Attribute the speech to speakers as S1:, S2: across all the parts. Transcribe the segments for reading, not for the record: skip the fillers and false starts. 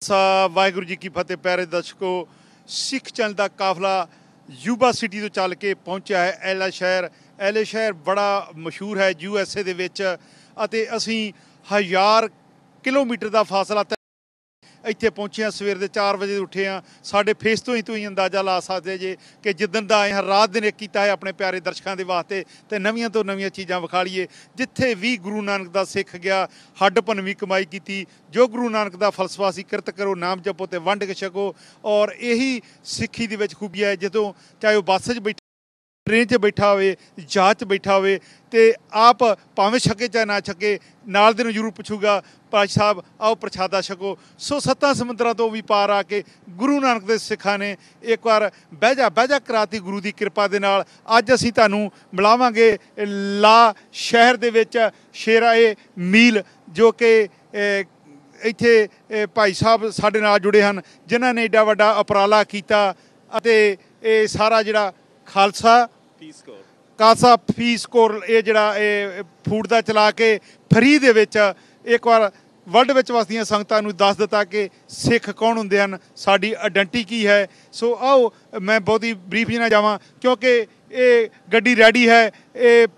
S1: खालसा वाहिगुरू जी की फतेह। प्यारे दर्शकों, सिख चैनल का काफला यूबा सिटी तो चल के पहुंचा है एला शहर। एले शहर बड़ा मशहूर है USA ਦੇ ਵਿੱਚ ਅਤੇ ਅਸੀਂ 1000 ਕਿਲੋਮੀਟਰ ਦਾ ਫਾਸਲਾ ਇੱਥੇ ਪਹੁੰਚੇ ਹਾਂ। ਸਵੇਰ ਦੇ 4 ਵਜੇ ਉੱਠੇ ਹਾਂ। ਸਾਡੇ ਫੇਸ ਤੋਂ ਹੀ ਅੰਦਾਜ਼ਾ ਲਾ ਸਕਦੇ ਜੇ ਕਿ ਜਿੱਦਣ ਦਾ ਆਏ ਹਾਂ ਰਾਤ ਦਿਨ ਇੱਕ ਕੀਤਾ ਹੈ ਆਪਣੇ ਪਿਆਰੇ ਦਰਸ਼ਕਾਂ ਦੇ ਵਾਸਤੇ ਤੇ ਨਵੀਆਂ ਤੋਂ ਨਵੀਆਂ ਚੀਜ਼ਾਂ ਵਿਖਾ ਲਈਏ। ਜਿੱਥੇ ਵੀ ਗੁਰੂ ਨਾਨਕ ਦਾ ਸਿੱਖ ਗਿਆ ਹੱਡ ਭੰਨਵੀਂ ਕਮਾਈ ਕੀਤੀ। ਜੋ ਗੁਰੂ ਨਾਨਕ ਦਾ ਫਲਸਫਾ ਸੀ, ਕਿਰਤ ਕਰੋ, ਨਾਮ ਜਪੋ ਤੇ ਵੰਡ ਕੇ ਛਕੋ। ਔਰ ਇਹੀ ਸਿੱਖੀ ਦੇ ਵਿੱਚ ਖੂਬੀ ਹੈ। ਜਦੋਂ ਚਾਹੇ ਉਹ ਬੱਸ 'ਚ ਬੈਠਾ, ट्रेन 'ਚ ਬੈਠਾ ਹੋਵੇ, ਜਹਾਜ਼ 'ਚ ਬੈਠਾ ਹੋਵੇ ਤੇ ਆਪ ਭਾਵੇਂ ਛਕੇ ਚਾਹੇ ਨਾ ਛਕੇ, ਨਾਲ ਦੇ ਨੂੰ ਜ਼ਰੂਰ ਪੁੱਛੂਗਾ ਭਾਈ ਸਾਹਿਬ ਆਓ ਪ੍ਰਸ਼ਾਦਾ ਛਕੋ। ਸੋ 7 ਸਮੁੰਦਰਾਂ ਤੋਂ ਵੀ ਪਾਰ ਆ ਕੇ ਗੁਰੂ ਨਾਨਕ ਦੇ ਸਿੱਖਾਂ ਨੇ ਇੱਕ ਵਾਰ ਬਹਿਜਾ ਕਰਾਤੀ ਗੁਰੂ ਦੀ ਕਿਰਪਾ ਦੇ ਨਾਲ। ਅੱਜ ਅਸੀਂ ਤੁਹਾਨੂੰ ਮਿਲਾਵਾਂਗੇ ਲਾ ਸ਼ਹਿਰ ਦੇ ਵਿੱਚ ਸ਼ੇਰਾ-ਏ ਮੀਲ, ਜੋ ਕਿ ਇੱਥੇ ਭਾਈ ਸਾਹਿਬ ਸਾਡੇ ਨਾਲ ਜੁੜੇ ਹਨ ਜਿਨ੍ਹਾਂ ਨੇ ਏਡਾ ਵੱਡਾ ਉਪਰਾਲਾ ਕੀਤਾ ਅਤੇ ਇਹ ਸਾਰਾ ਜਿਹੜਾ ਖਾਲਸਾ ਫੀਸ ਕੋਰ ਇਹ ਜਿਹੜਾ ਇਹ ਫੂਡ ਦਾ ਚਲਾ ਕੇ ਫਰੀ ਦੇ ਵਿੱਚ ਇੱਕ ਵਾਰ ਵਰਲਡ ਵਿੱਚ ਵਸਦੀਆਂ ਸੰਗਤਾਂ ਨੂੰ ਦੱਸ ਦਿੱਤਾ ਕਿ ਸਿੱਖ ਕੌਣ ਹੁੰਦੇ ਹਨ, ਸਾਡੀ ਆਇਡੈਂਟੀ ਕੀ ਹੈ। ਸੋ ਆਓ ਮੈਂ ਬਹੁਤੀ ਬਰੀਫ ਨਾ ਜਾਵਾਂ ਕਿਉਂਕਿ ਇਹ ਗੱਡੀ ਰੈਡੀ ਹੈ, ਇਹ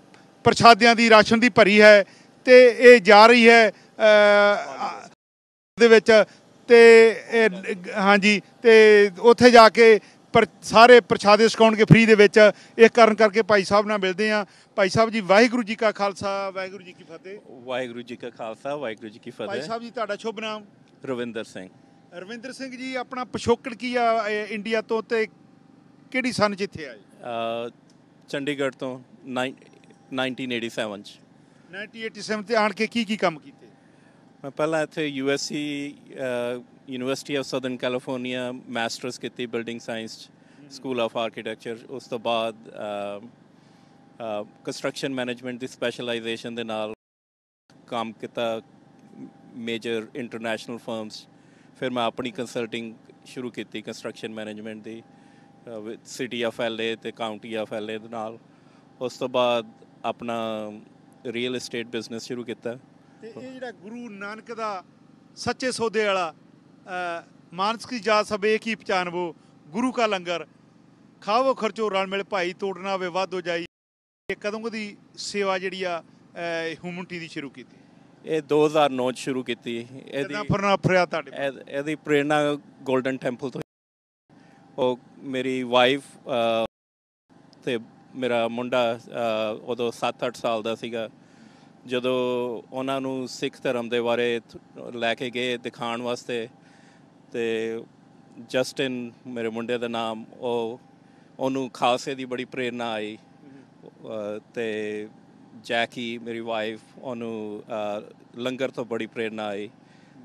S1: ਪ੍ਰਸ਼ਾਦਿਆਂ ਦੀ ਰਾਸ਼ਨ ਦੀ ਭਰੀ ਹੈ ਅਤੇ ਇਹ ਜਾ ਰਹੀ ਹੈ ਦੇ ਵਿੱਚ ਅਤੇ ਹਾਂਜੀ ਅਤੇ ਉੱਥੇ ਜਾ ਕੇ ਪਰ ਸਾਰੇ ਪ੍ਰਸ਼ਾਦੇ ਛਕਾਉਣਗੇ ਫਰੀ ਦੇ ਵਿੱਚ। ਇਹ ਕਾਰਨ ਕਰਕੇ ਭਾਈ ਸਾਹਿਬ ਨਾਲ ਮਿਲਦੇ ਹਾਂ। ਭਾਈ ਸਾਹਿਬ ਜੀ ਵਾਹਿਗੁਰੂ ਜੀ ਕਾ ਖਾਲਸਾ ਵਾਹਿਗੁਰੂ ਜੀ ਕੀ ਫਤਿਹ।
S2: ਵਾਹਿਗੁਰੂ ਜੀ ਕਾ ਖਾਲਸਾ ਵਾਹਿਗੁਰੂ ਜੀ ਕੀ ਫਤਿਹ।
S1: ਭਾਈ ਸਾਹਿਬ ਜੀ ਤੁਹਾਡਾ ਸ਼ੁਭ ਨਾਮ?
S2: ਰਵਿੰਦਰ ਸਿੰਘ।
S1: ਰਵਿੰਦਰ ਸਿੰਘ ਜੀ, ਆਪਣਾ ਪਿਛੋਕੜ ਕੀ ਆ ਇੰਡੀਆ ਤੋਂ ਤੇ ਕਿਹੜੀ ਸਨ 'ਚ ਇੱਥੇ ਆਏ?
S2: ਚੰਡੀਗੜ੍ਹ ਤੋਂ 1987 'ਚ।
S1: 1987 'ਤੇ ਆਣ ਕੇ ਕੀ ਕੰਮ ਕੀਤੇ?
S2: ਮੈਂ ਪਹਿਲਾਂ ਇੱਥੇ USC university of southern California masters ਕੀਤੀ ਬਿਲਡਿੰਗ ਸਾਇੰਸ 'ਚ, ਸਕੂਲ ਆਫ ਆਰਕੀਟੈਕਚਰ। ਉਸ ਤੋਂ ਬਾਅਦ ਕੰਸਟਰਕਸ਼ਨ ਮੈਨੇਜਮੈਂਟ ਦੀ ਸਪੈਸ਼ਲਾਈਜੇਸ਼ਨ ਦੇ ਨਾਲ ਕੰਮ ਕੀਤਾ ਮੇਜਰ ਇੰਟਰਨੈਸ਼ਨਲ ਫਰਮਸ। ਫਿਰ ਮੈਂ ਆਪਣੀ ਕੰਸਲਟਿੰਗ ਸ਼ੁਰੂ ਕੀਤੀ construction management the city of LA ਅਤੇ ਕਾਊਂਟੀ ਆਫ LA ਦੇ ਨਾਲ। ਉਸ ਤੋਂ ਬਾਅਦ ਆਪਣਾ ਰੀਅਲ ਏਸਟੇਟ ਬਿਜ਼ਨਸ ਸ਼ੁਰੂ ਕੀਤਾ।
S1: ਅਤੇ ਇਹ ਜਿਹੜਾ ਗੁਰੂ ਨਾਨਕ ਦਾ ਸੱਚੇ ਸੌਦੇ ਵਾਲਾ ਮਾਨਸ ਕੀ ਜਾਤ ਸਭ ਏਕ ਹੀ ਪਛਾਨਵੋ, ਗੁਰੂ ਕਾ ਲੰਗਰ ਖਾਵੋ ਖਰਚੋ ਰਲ ਮਿਲ ਭਾਈ, ਤੋੜਨਾ ਹੋਵੇ ਵੱਧ ਹੋ ਜਾਈ, ਇਹ ਕਦੋਂ ਦੀ ਸੇਵਾ ਜਿਹੜੀ ਆ ਹਿਊਮਨਿਟੀ ਦੀ ਸ਼ੁਰੂ ਕੀਤੀ?
S2: ਇਹ 2009 'ਚ ਸ਼ੁਰੂ ਕੀਤੀ। ਇਹਦੀ ਪ੍ਰੇਰਨਾ ਗੋਲਡਨ ਟੈਂਪਲ ਤੋਂ। ਉਹ ਮੇਰੀ ਵਾਈਫ ਅਤੇ ਮੇਰਾ ਮੁੰਡਾ ਉਦੋਂ 7-8 ਸਾਲ ਦਾ ਸੀਗਾ ਜਦੋਂ ਉਹਨਾਂ ਨੂੰ ਸਿੱਖ ਧਰਮ ਦੇ ਬਾਰੇ ਲੈ ਕੇ ਗਏ ਦਿਖਾਉਣ ਵਾਸਤੇ। ਅਤੇ ਜਸਟਿਨ ਮੇਰੇ ਮੁੰਡੇ ਦਾ ਨਾਮ, ਉਹਨੂੰ ਖਾਲਸੇ ਦੀ ਬੜੀ ਪ੍ਰੇਰਨਾ ਆਈ। ਅਤੇ ਜੈਕੀ ਮੇਰੀ ਵਾਈਫ, ਉਹਨੂੰ ਲੰਗਰ ਤੋਂ ਬੜੀ ਪ੍ਰੇਰਨਾ ਆਈ।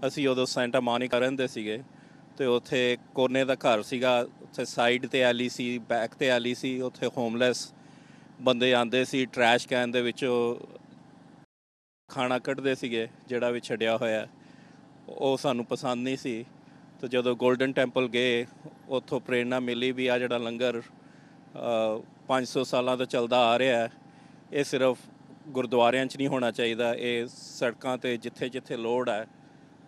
S2: ਅਸੀਂ ਉਦੋਂ ਸੈਂਟਾ ਮੋਨਿਕਾ ਰਹਿੰਦੇ ਸੀਗੇ ਅਤੇ ਉੱਥੇ ਕੋਨੇ ਦਾ ਘਰ ਸੀਗਾ, ਉੱਥੇ ਸਾਈਡ 'ਤੇ ਐਲੀ ਸੀ, ਬੈਕ 'ਤੇ ਐਲੀ ਸੀ। ਉੱਥੇ ਹੋਮਲੈਸ ਬੰਦੇ ਆਉਂਦੇ ਸੀ, ਟਰੈਸ਼ ਕੈਨ ਦੇ ਵਿੱਚੋਂ ਖਾਣਾ ਕੱਢਦੇ ਸੀਗੇ ਜਿਹੜਾ ਵੀ ਛੱਡਿਆ ਹੋਇਆ। ਉਹ ਸਾਨੂੰ ਪਸੰਦ ਨਹੀਂ ਸੀ। ਅਤੇ ਜਦੋਂ ਗੋਲਡਨ ਟੈਂਪਲ ਗਏ ਉੱਥੋਂ ਪ੍ਰੇਰਨਾ ਮਿਲੀ ਵੀ ਆਹ ਜਿਹੜਾ ਲੰਗਰ 500 ਸਾਲਾਂ ਤੋਂ ਚੱਲਦਾ ਆ ਰਿਹਾ, ਇਹ ਸਿਰਫ ਗੁਰਦੁਆਰਿਆਂ 'ਚ ਨਹੀਂ ਹੋਣਾ ਚਾਹੀਦਾ, ਇਹ ਸੜਕਾਂ 'ਤੇ ਜਿੱਥੇ ਜਿੱਥੇ ਲੋੜ ਹੈ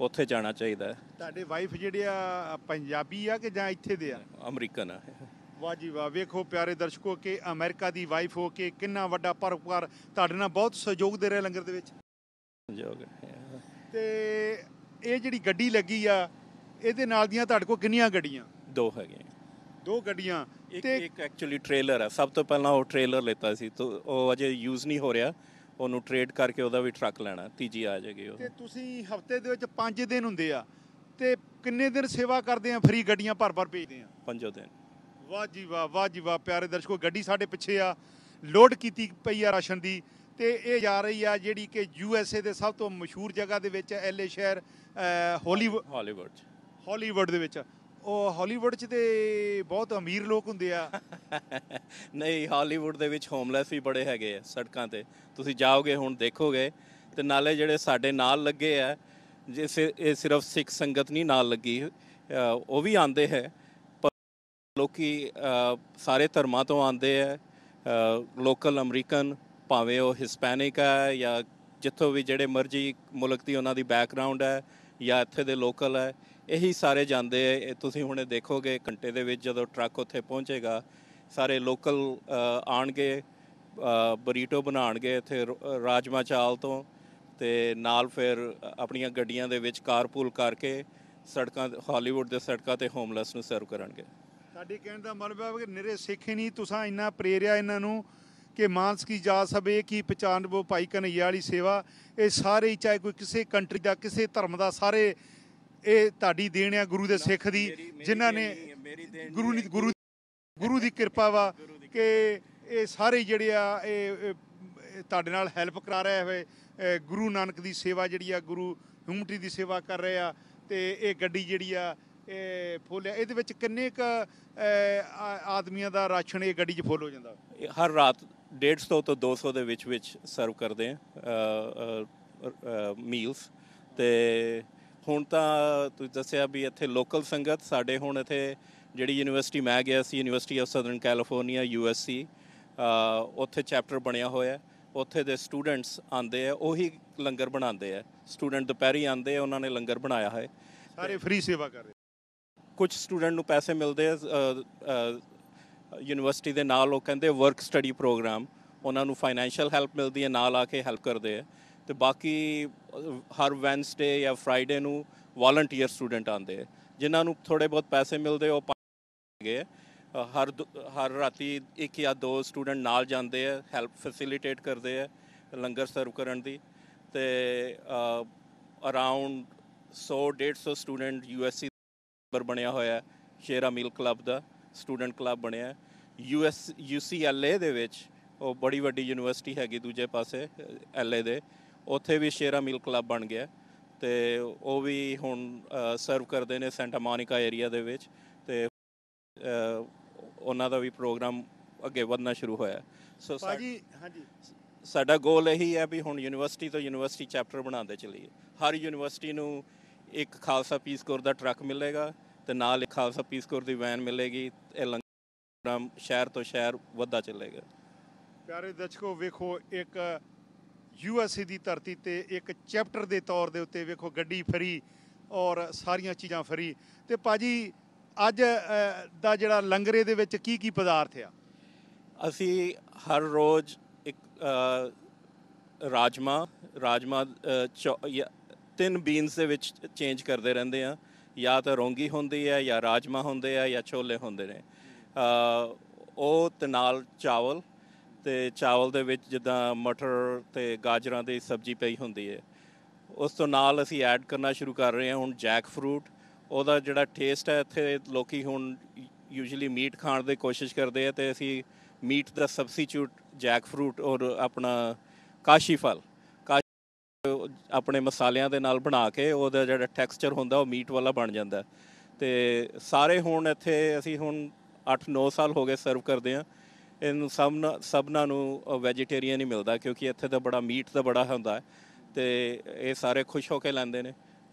S2: ਉੱਥੇ ਜਾਣਾ ਚਾਹੀਦਾ।
S1: ਤੁਹਾਡੇ ਵਾਈਫ ਜਿਹੜੇ ਆ ਪੰਜਾਬੀ ਆ ਕਿ ਜਾਂ ਇੱਥੇ ਦੇ ਆ?
S2: ਅਮਰੀਕਨ ਆ।
S1: ਵਾਹ ਜੀ ਵਾਹ। ਵੇਖੋ ਪਿਆਰੇ ਦਰਸ਼ਕੋ ਕਿ ਅਮਰੀਕਾ ਦੀ ਵਾਈਫ ਹੋ ਕੇ ਕਿੰਨਾ ਵੱਡਾ ਪਰਉਪਕਾਰ, ਤੁਹਾਡੇ ਨਾਲ ਬਹੁਤ ਸਹਿਯੋਗ ਦੇ ਰਹੇ ਲੰਗਰ ਦੇ ਵਿੱਚ। ਅਤੇ ਇਹ ਜਿਹੜੀ ਗੱਡੀ ਲੱਗੀ ਆ ਇਹਦੇ ਨਾਲ ਦੀਆਂ ਤੁਹਾਡੇ ਕੋਲ ਕਿੰਨੀਆਂ ਗੱਡੀਆਂ? 2
S2: ਹੈਗੀਆਂ।
S1: 2 ਗੱਡੀਆਂ।
S2: ਇੱਕ ਐਕਚੁਅਲੀ ਟ੍ਰੇਲਰ ਹੈ। ਸਭ ਤੋਂ ਪਹਿਲਾਂ ਉਹ ਟ੍ਰੇਲਰ ਲਿੱਤਾ ਸੀ ਤਾਂ ਉਹ ਅਜੇ ਯੂਜ਼ ਨਹੀਂ ਹੋ ਰਿਹਾ, ਉਹਨੂੰ ਟ੍ਰੇਡ ਕਰਕੇ ਉਹਦਾ ਵੀ ਟਰੱਕ ਲੈਣਾ, ਤੀਜੀ ਆ ਜਾਏਗੀ ਉਹ। ਅਤੇ ਤੁਸੀਂ ਹਫ਼ਤੇ ਦੇ ਵਿੱਚ 5 ਦਿਨ ਹੁੰਦੇ ਆ ਅਤੇ ਕਿੰਨੇ ਦਿਨ ਸੇਵਾ ਕਰਦੇ ਆ? ਫਰੀ ਗੱਡੀਆਂ ਭਰ ਭੇਜਦੇ ਆ? 5 ਦਿਨ।
S1: ਵਾਹ ਜੀ ਵਾਹ, ਵਾਹ ਜੀ ਵਾਹ। ਪਿਆਰੇ ਦਰਸ਼ਕੋ, ਗੱਡੀ ਸਾਡੇ ਪਿੱਛੇ ਆ, ਲੋਡ ਕੀਤੀ ਪਈ ਆ ਰਾਸ਼ਨ ਦੀ ਅਤੇ ਇਹ ਜਾ ਰਹੀ ਆ ਜਿਹੜੀ ਕਿ USA ਦੇ ਸਭ ਤੋਂ ਮਸ਼ਹੂਰ ਜਗ੍ਹਾ ਦੇ ਵਿੱਚ LA ਸ਼ਹਿਰ ਹਾਲੀਵੁੱਡ ਦੇ ਵਿੱਚ। ਉਹ ਹਾਲੀਵੁੱਡ 'ਚ ਤਾਂ ਬਹੁਤ ਅਮੀਰ ਲੋਕ ਹੁੰਦੇ ਆ।
S2: ਨਹੀਂ, ਹਾਲੀਵੁੱਡ ਦੇ ਵਿੱਚ ਹੋਮਲੈਸ ਵੀ ਬੜੇ ਹੈਗੇ ਆ ਸੜਕਾਂ 'ਤੇ। ਤੁਸੀਂ ਜਾਓਗੇ ਹੁਣ ਦੇਖੋਗੇ। ਅਤੇ ਨਾਲੇ ਜਿਹੜੇ ਸਾਡੇ ਨਾਲ ਲੱਗੇ ਆ, ਇਹ ਸਿਰਫ ਸਿੱਖ ਸੰਗਤ ਨਹੀਂ ਨਾਲ ਲੱਗੀ, ਉਹ ਵੀ ਆਉਂਦੇ ਹੈ। ਪਰ ਲੋਕ ਸਾਰੇ ਧਰਮਾਂ ਤੋਂ ਆਉਂਦੇ ਹੈ, ਲੋਕਲ ਅਮਰੀਕਨ, ਭਾਵੇਂ ਉਹ ਹਿਸਪੈਨਿਕ ਹੈ ਜਾਂ ਜਿੱਥੋਂ ਵੀ ਜਿਹੜੇ ਮਰਜ਼ੀ ਮੁਲਕ ਦੀ ਉਹਨਾਂ ਦੀ ਬੈਕਗਰਾਊਂਡ ਹੈ ਜਾਂ ਇੱਥੇ ਦੇ ਲੋਕਲ ਹੈ। ਇਹੀ ਸਾਰੇ ਜਾਂਦੇ ਆ। ਤੁਸੀਂ ਹੁਣੇ ਦੇਖੋਗੇ ਘੰਟੇ ਦੇ ਵਿੱਚ ਜਦੋਂ ਟਰੱਕ ਉੱਥੇ ਪਹੁੰਚੇਗਾ, ਸਾਰੇ ਲੋਕਲ ਆਣਗੇ, ਬਰੀਟੋ ਬਣਾਉਣਗੇ ਇੱਥੇ ਰਾਜਮਾ ਚਾਲ ਤੋਂ, ਅਤੇ ਨਾਲ ਫਿਰ ਆਪਣੀਆਂ ਗੱਡੀਆਂ ਦੇ ਵਿੱਚ ਕਾਰਪੂਲ ਕਰਕੇ ਸੜਕਾਂ, ਹਾਲੀਵੁੱਡ ਦੇ ਸੜਕਾਂ 'ਤੇ ਹੋਮਲੈਸ ਨੂੰ ਸਰਵ ਕਰਨਗੇ।
S1: ਸਾਡੇ ਕਹਿਣ ਦਾ ਮਤਲਬ ਹੈ ਕਿ ਨਿਰੇ ਸਿੱਖ ਹੀ ਨਹੀਂ, ਤੁਸਾਂ ਇੰਨਾ ਪ੍ਰੇਰਿਆ ਇਹਨਾਂ ਨੂੰ ਕਿ ਮਾਨਸਕੀ ਜਾ ਸਭੇ ਕੀ ਪਛਾਣਵੋ ਭਾਈ ਕਨ੍ਹਈਆ ਵਾਲੀ ਸੇਵਾ, ਇਹ ਸਾਰੇ ਹੀ, ਚਾਹੇ ਕੋਈ ਕਿਸੇ ਕੰਟਰੀ ਦਾ, ਕਿਸੇ ਧਰਮ ਦਾ, ਸਾਰੇ ਇਹ ਤੁਹਾਡੀ ਦੇਣ ਆ ਗੁਰੂ ਦੇ ਸਿੱਖ ਦੀ, ਜਿਨ੍ਹਾਂ ਨੇ ਗੁਰੂ ਦੀ ਕਿਰਪਾ ਵਾ ਕਿ ਇਹ ਸਾਰੇ ਜਿਹੜੇ ਆ ਇਹ ਤੁਹਾਡੇ ਨਾਲ ਹੈਲਪ ਕਰਾ ਰਹੇ ਹੋਏ, ਗੁਰੂ ਨਾਨਕ ਦੀ ਸੇਵਾ ਜਿਹੜੀ ਆ, ਗੁਰੂ ਹਿਊਮਨਿਟੀ ਦੀ ਸੇਵਾ ਕਰ ਰਹੇ ਆ। ਅਤੇ ਇਹ ਗੱਡੀ ਜਿਹੜੀ ਆ ਇਹ ਫੁੱਲ ਆ। ਇਹਦੇ ਵਿੱਚ ਕਿੰਨੇ ਕੁ ਆਦਮੀਆਂ ਦਾ ਰਾਸ਼ਨ ਇਹ ਗੱਡੀ 'ਚ ਫੁੱਲ ਹੋ ਜਾਂਦਾ?
S2: ਹਰ ਰਾਤ 150 ਤੋਂ 200 ਦੇ ਵਿੱਚ ਸਰਵ ਕਰਦੇ ਆ ਮੀਲਸ। ਅਤੇ ਹੁਣ ਤਾਂ ਤੁਸੀਂ ਦੱਸਿਆ ਵੀ ਇੱਥੇ ਲੋਕਲ ਸੰਗਤ ਸਾਡੇ, ਹੁਣ ਇੱਥੇ ਜਿਹੜੀ ਯੂਨੀਵਰਸਿਟੀ ਮੈਂ ਗਿਆ ਸੀ, university of southern California USC, ਉੱਥੇ ਚੈਪਟਰ ਬਣਿਆ ਹੋਇਆ। ਉੱਥੇ ਦੇ ਸਟੂਡੈਂਟਸ ਆਉਂਦੇ ਆ, ਉਹੀ ਲੰਗਰ ਬਣਾਉਂਦੇ ਆ। ਸਟੂਡੈਂਟ ਦੁਪਹਿਰੀ ਆਉਂਦੇ ਆ, ਉਹਨਾਂ ਨੇ ਲੰਗਰ ਬਣਾਇਆ ਹੈ।
S1: ਸਾਰੇ ਫ੍ਰੀ ਸੇਵਾ ਕਰ ਰਹੇ।
S2: ਕੁਝ ਸਟੂਡੈਂਟ ਨੂੰ ਪੈਸੇ ਮਿਲਦੇ ਆ ਯੂਨੀਵਰਸਿਟੀ ਦੇ ਨਾਲ, ਉਹ ਕਹਿੰਦੇ ਵਰਕ ਸਟੱਡੀ ਪ੍ਰੋਗਰਾਮ, ਉਹਨਾਂ ਨੂੰ ਫਾਈਨੈਂਸ਼ੀਅਲ ਹੈਲਪ ਮਿਲਦੀ ਹੈ, ਨਾਲ ਆ ਕੇ ਹੈਲਪ ਕਰਦੇ ਆ। ਅਤੇ ਬਾਕੀ ਹਰ ਵੈਨਸਡੇ ਜਾਂ ਫਰਾਈਡੇ ਨੂੰ ਵਾਲੰਟੀਅਰ ਸਟੂਡੈਂਟ ਆਉਂਦੇ ਆ, ਜਿਨ੍ਹਾਂ ਨੂੰ ਥੋੜ੍ਹੇ ਬਹੁਤ ਪੈਸੇ ਮਿਲਦੇ, ਉਹ ਹੈਗੇ ਆ। ਹਰ ਰਾਤੀ 1 ਜਾਂ 2 ਸਟੂਡੈਂਟ ਨਾਲ ਜਾਂਦੇ ਆ, ਹੈਲਪ ਫੈਸਿਲੀਟੇਟ ਕਰਦੇ ਆ ਲੰਗਰ ਸਰਵ ਕਰਨ ਦੀ। ਅਤੇ ਅਰਾਊਂਡ 100-150 ਸਟੂਡੈਂਟ USC ਮੈਂਬਰ ਬਣਿਆ ਹੋਇਆ, ਸ਼ੇਰਾ ਮੀਲ ਕਲੱਬ ਦਾ ਸਟੂਡੈਂਟ ਕਲੱਬ ਬਣਿਆ। UCLA ਦੇ ਵਿੱਚ, ਉਹ ਬੜੀ ਵੱਡੀ ਯੂਨੀਵਰਸਿਟੀ ਹੈਗੀ ਦੂਜੇ ਪਾਸੇ LA ਦੇ, ਉੱਥੇ ਵੀ ਸ਼ੇਰਾ ਮੀਲ ਕਲੱਬ ਬਣ ਗਿਆ, ਅਤੇ ਉਹ ਵੀ ਹੁਣ ਸਰਵ ਕਰਦੇ ਨੇ ਸੈਂਟਾ ਮੋਨਿਕਾ ਏਰੀਆ ਦੇ ਵਿੱਚ। ਅਤੇ ਉਹਨਾਂ ਦਾ ਵੀ ਪ੍ਰੋਗਰਾਮ ਅੱਗੇ ਵਧਣਾ ਸ਼ੁਰੂ ਹੋਇਆ। ਸੋ
S1: ਹਾਂਜੀ,
S2: ਸਾਡਾ ਗੋਲ ਇਹੀ ਹੈ ਵੀ ਹੁਣ ਯੂਨੀਵਰਸਿਟੀ ਤੋਂ ਯੂਨੀਵਰਸਿਟੀ ਚੈਪਟਰ ਬਣਾਉਂਦੇ ਚੱਲੀਏ। ਹਰ ਯੂਨੀਵਰਸਿਟੀ ਨੂੰ ਇੱਕ ਖਾਲਸਾ ਪੀਸ ਕੋਰ ਦਾ ਟਰੱਕ ਮਿਲੇਗਾ, ਅਤੇ ਨਾਲ ਇੱਕ ਖਾਲਸਾ ਪੀਸ ਕੋਰ ਦੀ ਵੈਨ ਮਿਲੇਗੀ। ਇਹ ਲੰਗਰ ਪ੍ਰੋਗਰਾਮ ਸ਼ਹਿਰ ਤੋਂ ਸ਼ਹਿਰ ਵੱਧਦਾ ਚੱਲੇਗਾ। ਪਿਆਰੇ
S1: ਦਰਸ਼ਕੋ, ਵੇਖੋ ਇੱਕ USA ਦੀ ਧਰਤੀ 'ਤੇ ਇੱਕ ਚੈਪਟਰ ਦੇ ਤੌਰ ਦੇ ਉੱਤੇ ਵੇਖੋ ਗੱਡੀ ਫਰੀ ਔਰ ਸਾਰੀਆਂ ਚੀਜ਼ਾਂ ਫਰੀ। ਅਤੇ ਭਾਜੀ ਅੱਜ ਦਾ ਜਿਹੜਾ ਲੰਗਰ ਦੇ ਵਿੱਚ ਕੀ ਕੀ ਪਦਾਰਥ ਆ?
S2: ਅਸੀਂ ਹਰ ਰੋਜ਼ ਇੱਕ ਰਾਜਮਾ 3 ਬੀਨਸ ਦੇ ਵਿੱਚ ਚੇਂਜ ਕਰਦੇ ਰਹਿੰਦੇ ਆ। ਜਾਂ ਤਾਂ ਰੋਂਗੀ ਹੁੰਦੀ ਹੈ, ਜਾਂ ਰਾਜਮਾ ਹੁੰਦੇ ਆ, ਜਾਂ ਛੋਲੇ ਹੁੰਦੇ ਨੇ। ਉਹ ਅਤੇ ਨਾਲ ਚਾਵਲ, ਅਤੇ ਚਾਵਲ ਦੇ ਵਿੱਚ ਜਿੱਦਾਂ ਮਟਰ ਅਤੇ ਗਾਜਰਾਂ ਦੀ ਸਬਜ਼ੀ ਪਈ ਹੁੰਦੀ ਹੈ। ਉਸ ਤੋਂ ਨਾਲ ਅਸੀਂ ਐਡ ਕਰਨਾ ਸ਼ੁਰੂ ਕਰ ਰਹੇ ਹਾਂ ਹੁਣ ਜੈਕ ਫਰੂਟ। ਉਹਦਾ ਜਿਹੜਾ ਟੇਸਟ ਹੈ, ਇੱਥੇ ਲੋਕ ਹੁਣ ਯੂਜੂਲੀ ਮੀਟ ਖਾਣ ਦੀ ਕੋਸ਼ਿਸ਼ ਕਰਦੇ ਆ, ਅਤੇ ਅਸੀਂ ਮੀਟ ਦਾ ਸਬਸਟੀਚਿਊਟ ਜੈਕ ਫਰੂਟ ਔਰ ਆਪਣਾ ਕਾਸ਼ੀ ਫਲ ਆਪਣੇ ਮਸਾਲਿਆਂ ਦੇ ਨਾਲ ਬਣਾ ਕੇ, ਉਹਦਾ ਜਿਹੜਾ ਟੈਕਸਚਰ ਹੁੰਦਾ ਉਹ ਮੀਟ ਵਾਲਾ ਬਣ ਜਾਂਦਾ। ਅਤੇ ਸਾਰੇ ਹੁਣ ਇੱਥੇ ਅਸੀਂ ਹੁਣ 8-9 ਸਾਲ ਹੋ ਗਏ ਸਰਵ ਕਰਦੇ ਹਾਂ। ਇਹਨੂੰ ਸਭਨਾਂ ਨੂੰ ਵੈਜੀਟੇਰੀਅਨ ਹੀ ਮਿਲਦਾ, ਕਿਉਂਕਿ ਇੱਥੇ ਤਾਂ ਬੜਾ ਮੀਟ ਦਾ ਬੜਾ ਹੁੰਦਾ, ਅਤੇ ਇਹ ਸਾਰੇ ਖੁਸ਼ ਹੋ ਕੇ ਲੈਂਦੇ ਨੇ।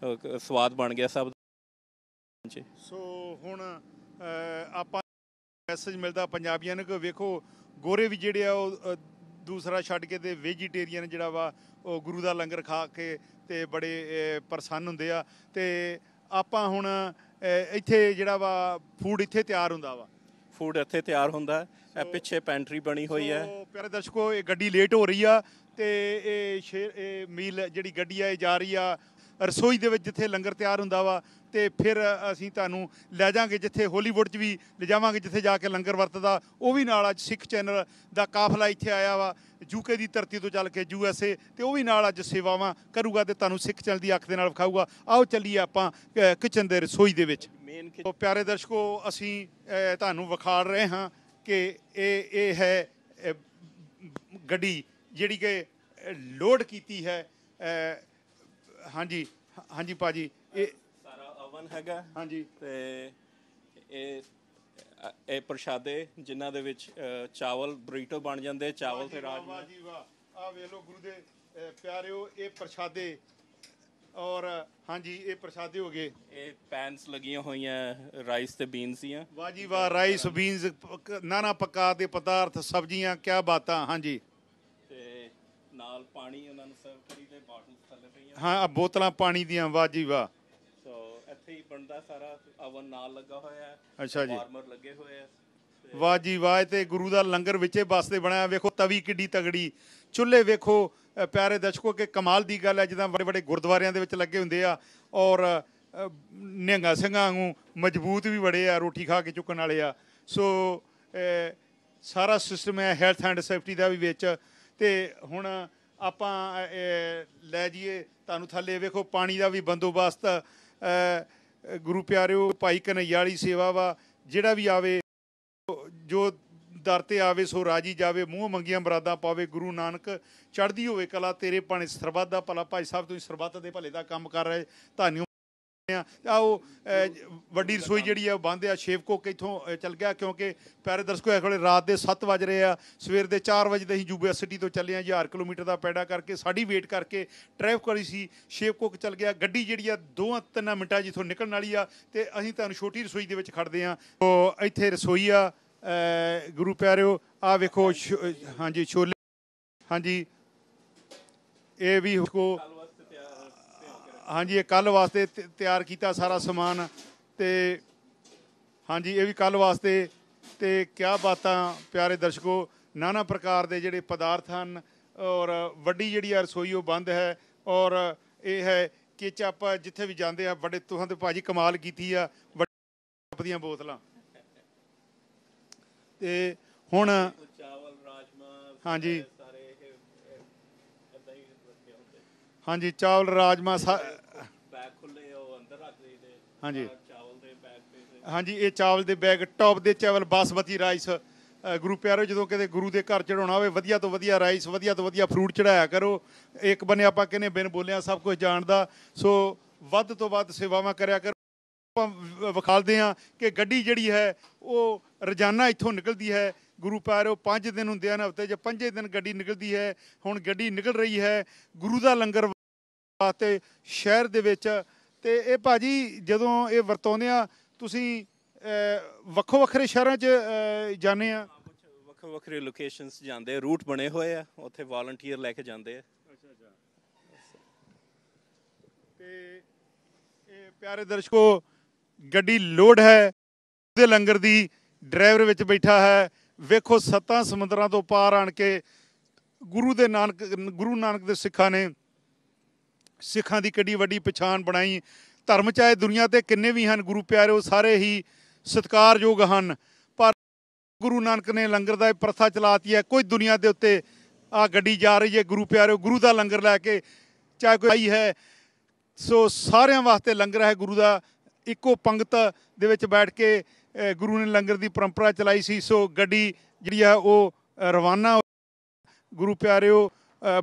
S2: ਸਵਾਦ ਬਣ ਗਿਆ ਸਭ।
S1: ਸੋ ਹੁਣ ਆਪਾਂ ਮੈਸੇਜ ਮਿਲਦਾ ਪੰਜਾਬੀਆਂ ਨੂੰ ਕਿ ਵੇਖੋ, ਗੋਰੇ ਵੀ ਜਿਹੜੇ ਆ ਉਹ ਦੂਸਰਾ ਛੱਡ ਕੇ ਅਤੇ ਵੈਜੀਟੇਰੀਅਨ ਜਿਹੜਾ ਵਾ ਉਹ ਗੁਰੂ ਦਾ ਲੰਗਰ ਖਾ ਕੇ ਅਤੇ ਬੜੇ ਪ੍ਰਸੰਨ ਹੁੰਦੇ ਆ। ਅਤੇ ਆਪਾਂ ਹੁਣ ਇੱਥੇ ਜਿਹੜਾ ਵਾ ਫੂਡ ਇੱਥੇ ਤਿਆਰ ਹੁੰਦਾ ਵਾ।
S2: ਫੂਡ ਇੱਥੇ ਤਿਆਰ ਹੁੰਦਾ। ਇਹ ਪਿੱਛੇ ਪੈਂਟਰੀ ਬਣੀ ਹੋਈ ਹੈ।
S1: ਪਿਆਰੇ ਦਰਸ਼ਕੋ, ਇਹ ਗੱਡੀ ਲੇਟ ਹੋ ਰਹੀ ਆ, ਅਤੇ ਇਹ ਮੀਲ ਜਿਹੜੀ ਗੱਡੀ ਆ ਇਹ ਜਾ ਰਹੀ ਆ ਰਸੋਈ ਦੇ ਵਿੱਚ, ਜਿੱਥੇ ਲੰਗਰ ਤਿਆਰ ਹੁੰਦਾ ਵਾ। ਅਤੇ ਫਿਰ ਅਸੀਂ ਤੁਹਾਨੂੰ ਲੈ ਜਾਵਾਂਗੇ ਜਿੱਥੇ ਹੋਲੀਵੁੱਡ 'ਚ ਵੀ ਲਿਜਾਵਾਂਗੇ, ਜਿੱਥੇ ਜਾ ਕੇ ਲੰਗਰ ਵਰਤਦਾ। ਉਹ ਵੀ ਨਾਲ ਅੱਜ ਸਿੱਖ ਚੈਨਲ ਦਾ ਕਾਫਲਾ ਇੱਥੇ ਆਇਆ ਵਾ, UK ਦੀ ਧਰਤੀ ਤੋਂ ਚੱਲ ਕੇ USA, ਅਤੇ ਉਹ ਵੀ ਨਾਲ ਅੱਜ ਸੇਵਾਵਾਂ ਕਰੂਗਾ ਅਤੇ ਤੁਹਾਨੂੰ ਸਿੱਖ ਚੈਨਲ ਦੀ ਅੱਖ ਦੇ ਨਾਲ ਵਿਖਾਊਗਾ। ਆਓ ਚੱਲੀਏ ਆਪਾਂ ਕਿਚਨ ਦੇ ਰਸੋਈ ਦੇ ਵਿੱਚ। ਪਿਆਰੇ ਦਰਸ਼ਕੋ, ਅਸੀਂ ਤੁਹਾਨੂੰ ਵਿਖਾ ਰਹੇ ਹਾਂ ਕਿ ਇਹ ਹੈ ਗੱਡੀ ਜਿਹੜੀ ਕਿ ਲੋਡ ਕੀਤੀ ਹੈ। ਹਾਂਜੀ ਭਾਜੀ, ਇਹ
S2: ਸਾਰਾ ਓਵਨ ਹੈਗਾ।
S1: ਹਾਂਜੀ।
S2: ਅਤੇ ਇਹ ਪ੍ਰਸ਼ਾਦੇ ਜਿਨ੍ਹਾਂ ਦੇ ਵਿੱਚ ਚਾਵਲ ਬਰੀਟੋ ਬਣ ਜਾਂਦੇ, ਚਾਵਲ ਅਤੇ ਰਾਜਮਾ।
S1: ਜੀ ਵਾਹ, ਆਹ ਵੇਖ ਲਓ ਗੁਰੂ ਦੇ ਪਿਆਰਿਓ, ਇਹ ਪ੍ਰਸ਼ਾਦੇ। ਔਰ ਹਾਂਜੀ, ਇਹ ਪ੍ਰਸ਼ਾਦੇ ਹੋ ਗਏ।
S2: ਇਹ ਪੈਨਸ ਲੱਗੀਆਂ ਹੋਈਆਂ ਰਾਈਸ ਅਤੇ ਬੀਨਸ ਦੀਆਂ।
S1: ਵਾਹ ਜੀ ਵਾਹ, ਰਾਈਸ, ਬੀਨਸ, ਨਾਨਾ ਪੱਕਾ ਦੇ ਪਦਾਰਥ, ਸਬਜ਼ੀਆਂ, ਕਿਆ ਬਾਤਾਂ। ਹਾਂਜੀ।
S2: ਅਤੇ ਨਾਲ ਪਾਣੀ ਉਹਨਾਂ ਨੂੰ ਸਰਵ ਕਰੀ, ਅਤੇ ਬਾਟਲਸ ਥੱਲੇ ਪਈਆਂ।
S1: ਹਾਂ, ਬੋਤਲਾਂ ਪਾਣੀ ਦੀਆਂ। ਵਾਹ ਜੀ ਵਾਹ।
S2: ਸੋ ਇੱਥੇ ਹੀ ਬਣਦਾ ਆ ਸਾਰਾ, ਅਵਨ ਨਾਲ ਲੱਗਾ ਹੋਇਆ ਹੈ,
S1: ਅੱਛਾ ਜੀ,
S2: ਵਾਰਮਰ ਲੱਗੇ ਹੋਏ ਆ।
S1: ਵਾਹ ਜੀ ਵਾਹ। ਤੇ ਗੁਰੂ ਦਾ ਲੰਗਰ ਵਿੱਚੇ ਬਸਤੇ ਬਣਿਆ, ਵੇਖੋ ਤਵੀ ਕਿੱਡੀ ਤਗੜੀ, ਚੁੱਲ੍ਹੇ ਵੇਖੋ ਪਿਆਰੇ ਦਰਸ਼ਕੋ, ਕਿ ਕਮਾਲ ਦੀ ਗੱਲ ਹੈ, ਜਿੱਦਾਂ ਬੜੇ ਬੜੇ ਗੁਰਦੁਆਰਿਆਂ ਦੇ ਵਿੱਚ ਲੱਗੇ ਹੁੰਦੇ ਆ, ਔਰ ਨਿਹੰਗਾਂ ਸਿੰਘਾਂ ਵਾਂਗੂ ਮਜ਼ਬੂਤ ਵੀ ਬੜੇ ਆ, ਰੋਟੀ ਖਾ ਕੇ ਚੁੱਕਣ ਵਾਲੇ ਆ। ਸੋ ਸਾਰਾ ਸਿਸਟਮ ਹੈ ਹੈਲਥ ਐਂਡ ਸੇਫਟੀ ਦਾ ਵੀ ਵਿੱਚ। ਤੇ ਹੁਣ ਆਪਾਂ ਲੈ ਜਾਈਏ ਤੁਹਾਨੂੰ ਥੱਲੇ, ਵੇਖੋ ਪਾਣੀ ਦਾ ਵੀ ਬੰਦੋਬਸਤ। ਗੁਰੂ ਪਿਆਰਿਓ, ਭਾਈ ਕਨ੍ਹਈਆ ਵਾਲੀ ਸੇਵਾ ਵਾ, ਜਿਹੜਾ ਵੀ ਆਵੇ ਜੋ ਦਰ ਤੇ ਆਵੇ ਸੋ ਰਾਜੀ ਜਾਵੇ, ਮੂੰਹ ਮੰਗੀਆਂ ਮੁਰਾਦਾਂ ਪਾਵੇ। ਗੁਰੂ ਨਾਨਕ ਚੜ੍ਹਦੀ ਹੋਵੇ ਕਲਾ, ਤੇਰੇ ਭਾਣੇ ਸਰਬੱਤ ਦਾ ਭਲਾ। ਭਾਈ ਸਾਹਿਬ ਤੁਸੀਂ ਸਰਬੱਤ ਦੇ ਭਲੇ ਦਾ ਕੰਮ ਕਰ ਰਹੇ, ਧੰਨਵਾਦ। ਆਓ ਵੱਡੀ ਰਸੋਈ ਜਿਹੜੀ ਆ ਉਹ ਬੰਦ ਆ, ਸ਼ੇਵਕੁੱਕ ਇੱਥੋਂ ਚੱਲ ਗਿਆ, ਕਿਉਂਕਿ ਪਿਆਰੇ ਦਰਸ਼ਕੋ ਇਸ ਵੇਲੇ ਰਾਤ ਦੇ 7 ਵੱਜ ਰਹੇ ਆ, ਸਵੇਰ ਦੇ 4 ਵਜੇ ਅਸੀਂ ਯੂਨੀਵਰਸਿਟੀ ਤੋਂ ਚੱਲੇ ਆ, 1000 ਕਿਲੋਮੀਟਰ ਦਾ ਪੈੜਾ ਕਰਕੇ, ਸਾਡੀ ਵੇਟ ਕਰਕੇ ਟਰੈਫਿਕ ਕਰੀ ਸੀ, ਸ਼ੇਵਕੁੱਕ ਚੱਲ ਗਿਆ। ਗੱਡੀ ਜਿਹੜੀ ਆ 2-3 ਮਿੰਟਾਂ ਜਿੱਥੋਂ ਨਿਕਲਣ ਵਾਲੀ ਆ, ਤੇ ਅਸੀਂ ਤੁਹਾਨੂੰ ਛੋਟੀ ਰਸੋਈ ਦੇ ਵਿੱਚ ਖੜਦੇ ਆ। ਇੱਥੇ ਰਸੋਈ ਆ ਗੁਰੂ ਪਿਆਰਿਓ, ਆ ਵੇਖੋ ਹਾਂਜੀ ਛੋਲੇ, ਹਾਂਜੀ ਇਹ ਵੀ ਹਾਂਜੀ ਇਹ ਕੱਲ੍ਹ ਵਾਸਤੇ ਤਿਆਰ ਕੀਤਾ ਸਾਰਾ ਸਮਾਨ, ਤੇ ਹਾਂਜੀ ਇਹ ਵੀ ਕੱਲ੍ਹ ਵਾਸਤੇ। ਤੇ ਕਿਆ ਬਾਤਾਂ ਪਿਆਰੇ ਦਰਸ਼ਕੋ, ਨਾਨਾ ਪ੍ਰਕਾਰ ਦੇ ਜਿਹੜੇ ਪਦਾਰਥ ਹਨ, ਔਰ ਵੱਡੀ ਜਿਹੜੀ ਆ ਰਸੋਈ ਉਹ ਬੰਦ ਹੈ। ਔਰ ਇਹ ਹੈ ਕਿ ਆਪਾਂ ਜਿੱਥੇ ਵੀ ਜਾਂਦੇ ਆ, ਬੜੇ ਤੁਹਾਂ ਤੇ ਭਾਜੀ ਕਮਾਲ ਕੀਤੀ ਆ, ਦੀਆਂ ਬੋਤਲਾਂ। ਤੇ ਹੁਣ ਹਾਂਜੀ ਹਾਂਜੀ ਚਾਵਲ ਰਾਜਮਾ ਬੈਗ ਖੁੱਲੇ ਉਹ ਅੰਦਰ ਰੱਖ ਦਈਦੇ। ਹਾਂਜੀ ਚਾਵਲ ਦੇ ਬੈਗ ਤੇ, ਹਾਂਜੀ ਇਹ ਚਾਵਲ ਦੇ ਬੈਗ, ਟੌਪ ਦੇ ਚਾਵਲ, ਬਾਸਮਤੀ ਰਾਈਸ। ਗੁਰੂ ਪਿਆਰਿਓ, ਜਦੋਂ ਕਿਤੇ ਗੁਰੂ ਦੇ ਘਰ ਚੜਾਉਣਾ ਹੋਵੇ, ਵਧੀਆ ਤੋਂ ਵਧੀਆ ਰਾਈਸ, ਵਧੀਆ ਤੋਂ ਵਧੀਆ ਫਰੂਟ ਚੜਾਇਆ ਕਰੋ। ਇੱਕ ਬੰਨੇ ਆਪਾਂ ਕਹਿੰਦੇ ਬਿਨ ਬੋਲਿਆ ਸਭ ਕੁਝ ਜਾਣਦਾ, ਸੋ ਵੱਧ ਤੋਂ ਵੱਧ ਸੇਵਾਵਾਂ ਕਰਿਆ ਕਰੋ। ਆਪਾਂ ਵਿਖਾਲਦੇ ਹਾਂ ਕਿ ਗੱਡੀ ਜਿਹੜੀ ਹੈ ਉਹ ਰੋਜ਼ਾਨਾ ਇੱਥੋਂ ਨਿਕਲਦੀ ਹੈ। ਗੁਰੂ ਪਿਆਰਿਓ 5 ਦਿਨ ਹੁੰਦੇ ਹਨ ਹਫ਼ਤੇ 'ਚ, 5 ਦਿਨ ਗੱਡੀ ਨਿਕਲਦੀ ਹੈ। ਹੁਣ ਗੱਡੀ ਨਿਕਲ ਰਹੀ ਹੈ ਗੁਰੂ ਦਾ ਲੰਗਰ ਵਾਸਤੇ ਸ਼ਹਿਰ ਦੇ ਵਿੱਚ। ਤੇ ਇਹ ਭਾਜੀ ਜਦੋਂ ਇਹ ਵਰਤਾਉਂਦੇ ਆ, ਤੁਸੀਂ ਵੱਖੋ ਵੱਖਰੇ ਸ਼ਹਿਰਾਂ 'ਚ ਜਾਂਦੇ ਆ?
S2: ਵੱਖੋ ਵੱਖਰੇ ਲੋਕੇਸ਼ਨਸ ਜਾਂਦੇ, ਰੂਟ ਬਣੇ ਹੋਏ ਆ, ਉੱਥੇ ਵਾਲੰਟੀਅਰ ਲੈ ਕੇ ਜਾਂਦੇ ਆ।
S1: ਅੱਛਾ ਅੱਛਾ। ਤੇ ਇਹ ਪਿਆਰੇ ਦਰਸ਼ਕੋ, ਗੱਡੀ ਲੋਡ ਹੈ ਦੇ ਲੰਗਰ ਦੀ, ਡਰਾਈਵਰ ਵਿੱਚ ਬੈਠਾ ਹੈ। ਵੇਖੋ 7 ਸਮੁੰਦਰਾਂ ਤੋਂ ਪਾਰ ਆਣ ਕੇ ਗੁਰੂ ਨਾਨਕ ਦੇ ਸਿੱਖਾਂ ਨੇ, ਸਿੱਖਾਂ ਦੀ ਕਿੱਡੀ ਵੱਡੀ ਪਛਾਣ ਬਣਾਈ। ਧਰਮ ਚਾਹੇ ਦੁਨੀਆ ਤੇ ਕਿੰਨੇ ਵੀ ਹਨ ਗੁਰੂ ਪਿਆਰਿਓ, ਸਾਰੇ ਹੀ ਸਤਿਕਾਰਯੋਗ ਹਨ, ਪਰ ਗੁਰੂ ਨਾਨਕ ਨੇ ਲੰਗਰ ਦਾ ਇਹ ਪ੍ਰਥਾ ਚਲਾਤੀ ਹੈ। ਕੋਈ ਦੁਨੀਆ ਦੇ ਉੱਤੇ ਆਹ ਗੱਡੀ ਜਾ ਰਹੀ ਹੈ ਗੁਰੂ ਪਿਆਰਿਓ, ਗੁਰੂ ਦਾ ਲੰਗਰ ਲੈ ਕੇ, ਚਾਹੇ ਕੋਈ ਆਈ ਹੈ। ਸੋ ਸਾਰਿਆਂ ਵਾਸਤੇ ਲੰਗਰ ਹੈ ਗੁਰੂ ਦਾ। ਇੱਕੋ ਪੰਗਤ ਦੇ ਵਿੱਚ ਬੈਠ ਕੇ ਗੁਰੂ ਨੇ ਲੰਗਰ ਦੀ ਪਰੰਪਰਾ ਚਲਾਈ ਸੀ। ਸੋ ਗੱਡੀ ਜਿਹੜੀ ਆ ਉਹ ਰਵਾਨਾ। ਗੁਰੂ ਪਿਆਰਿਓ,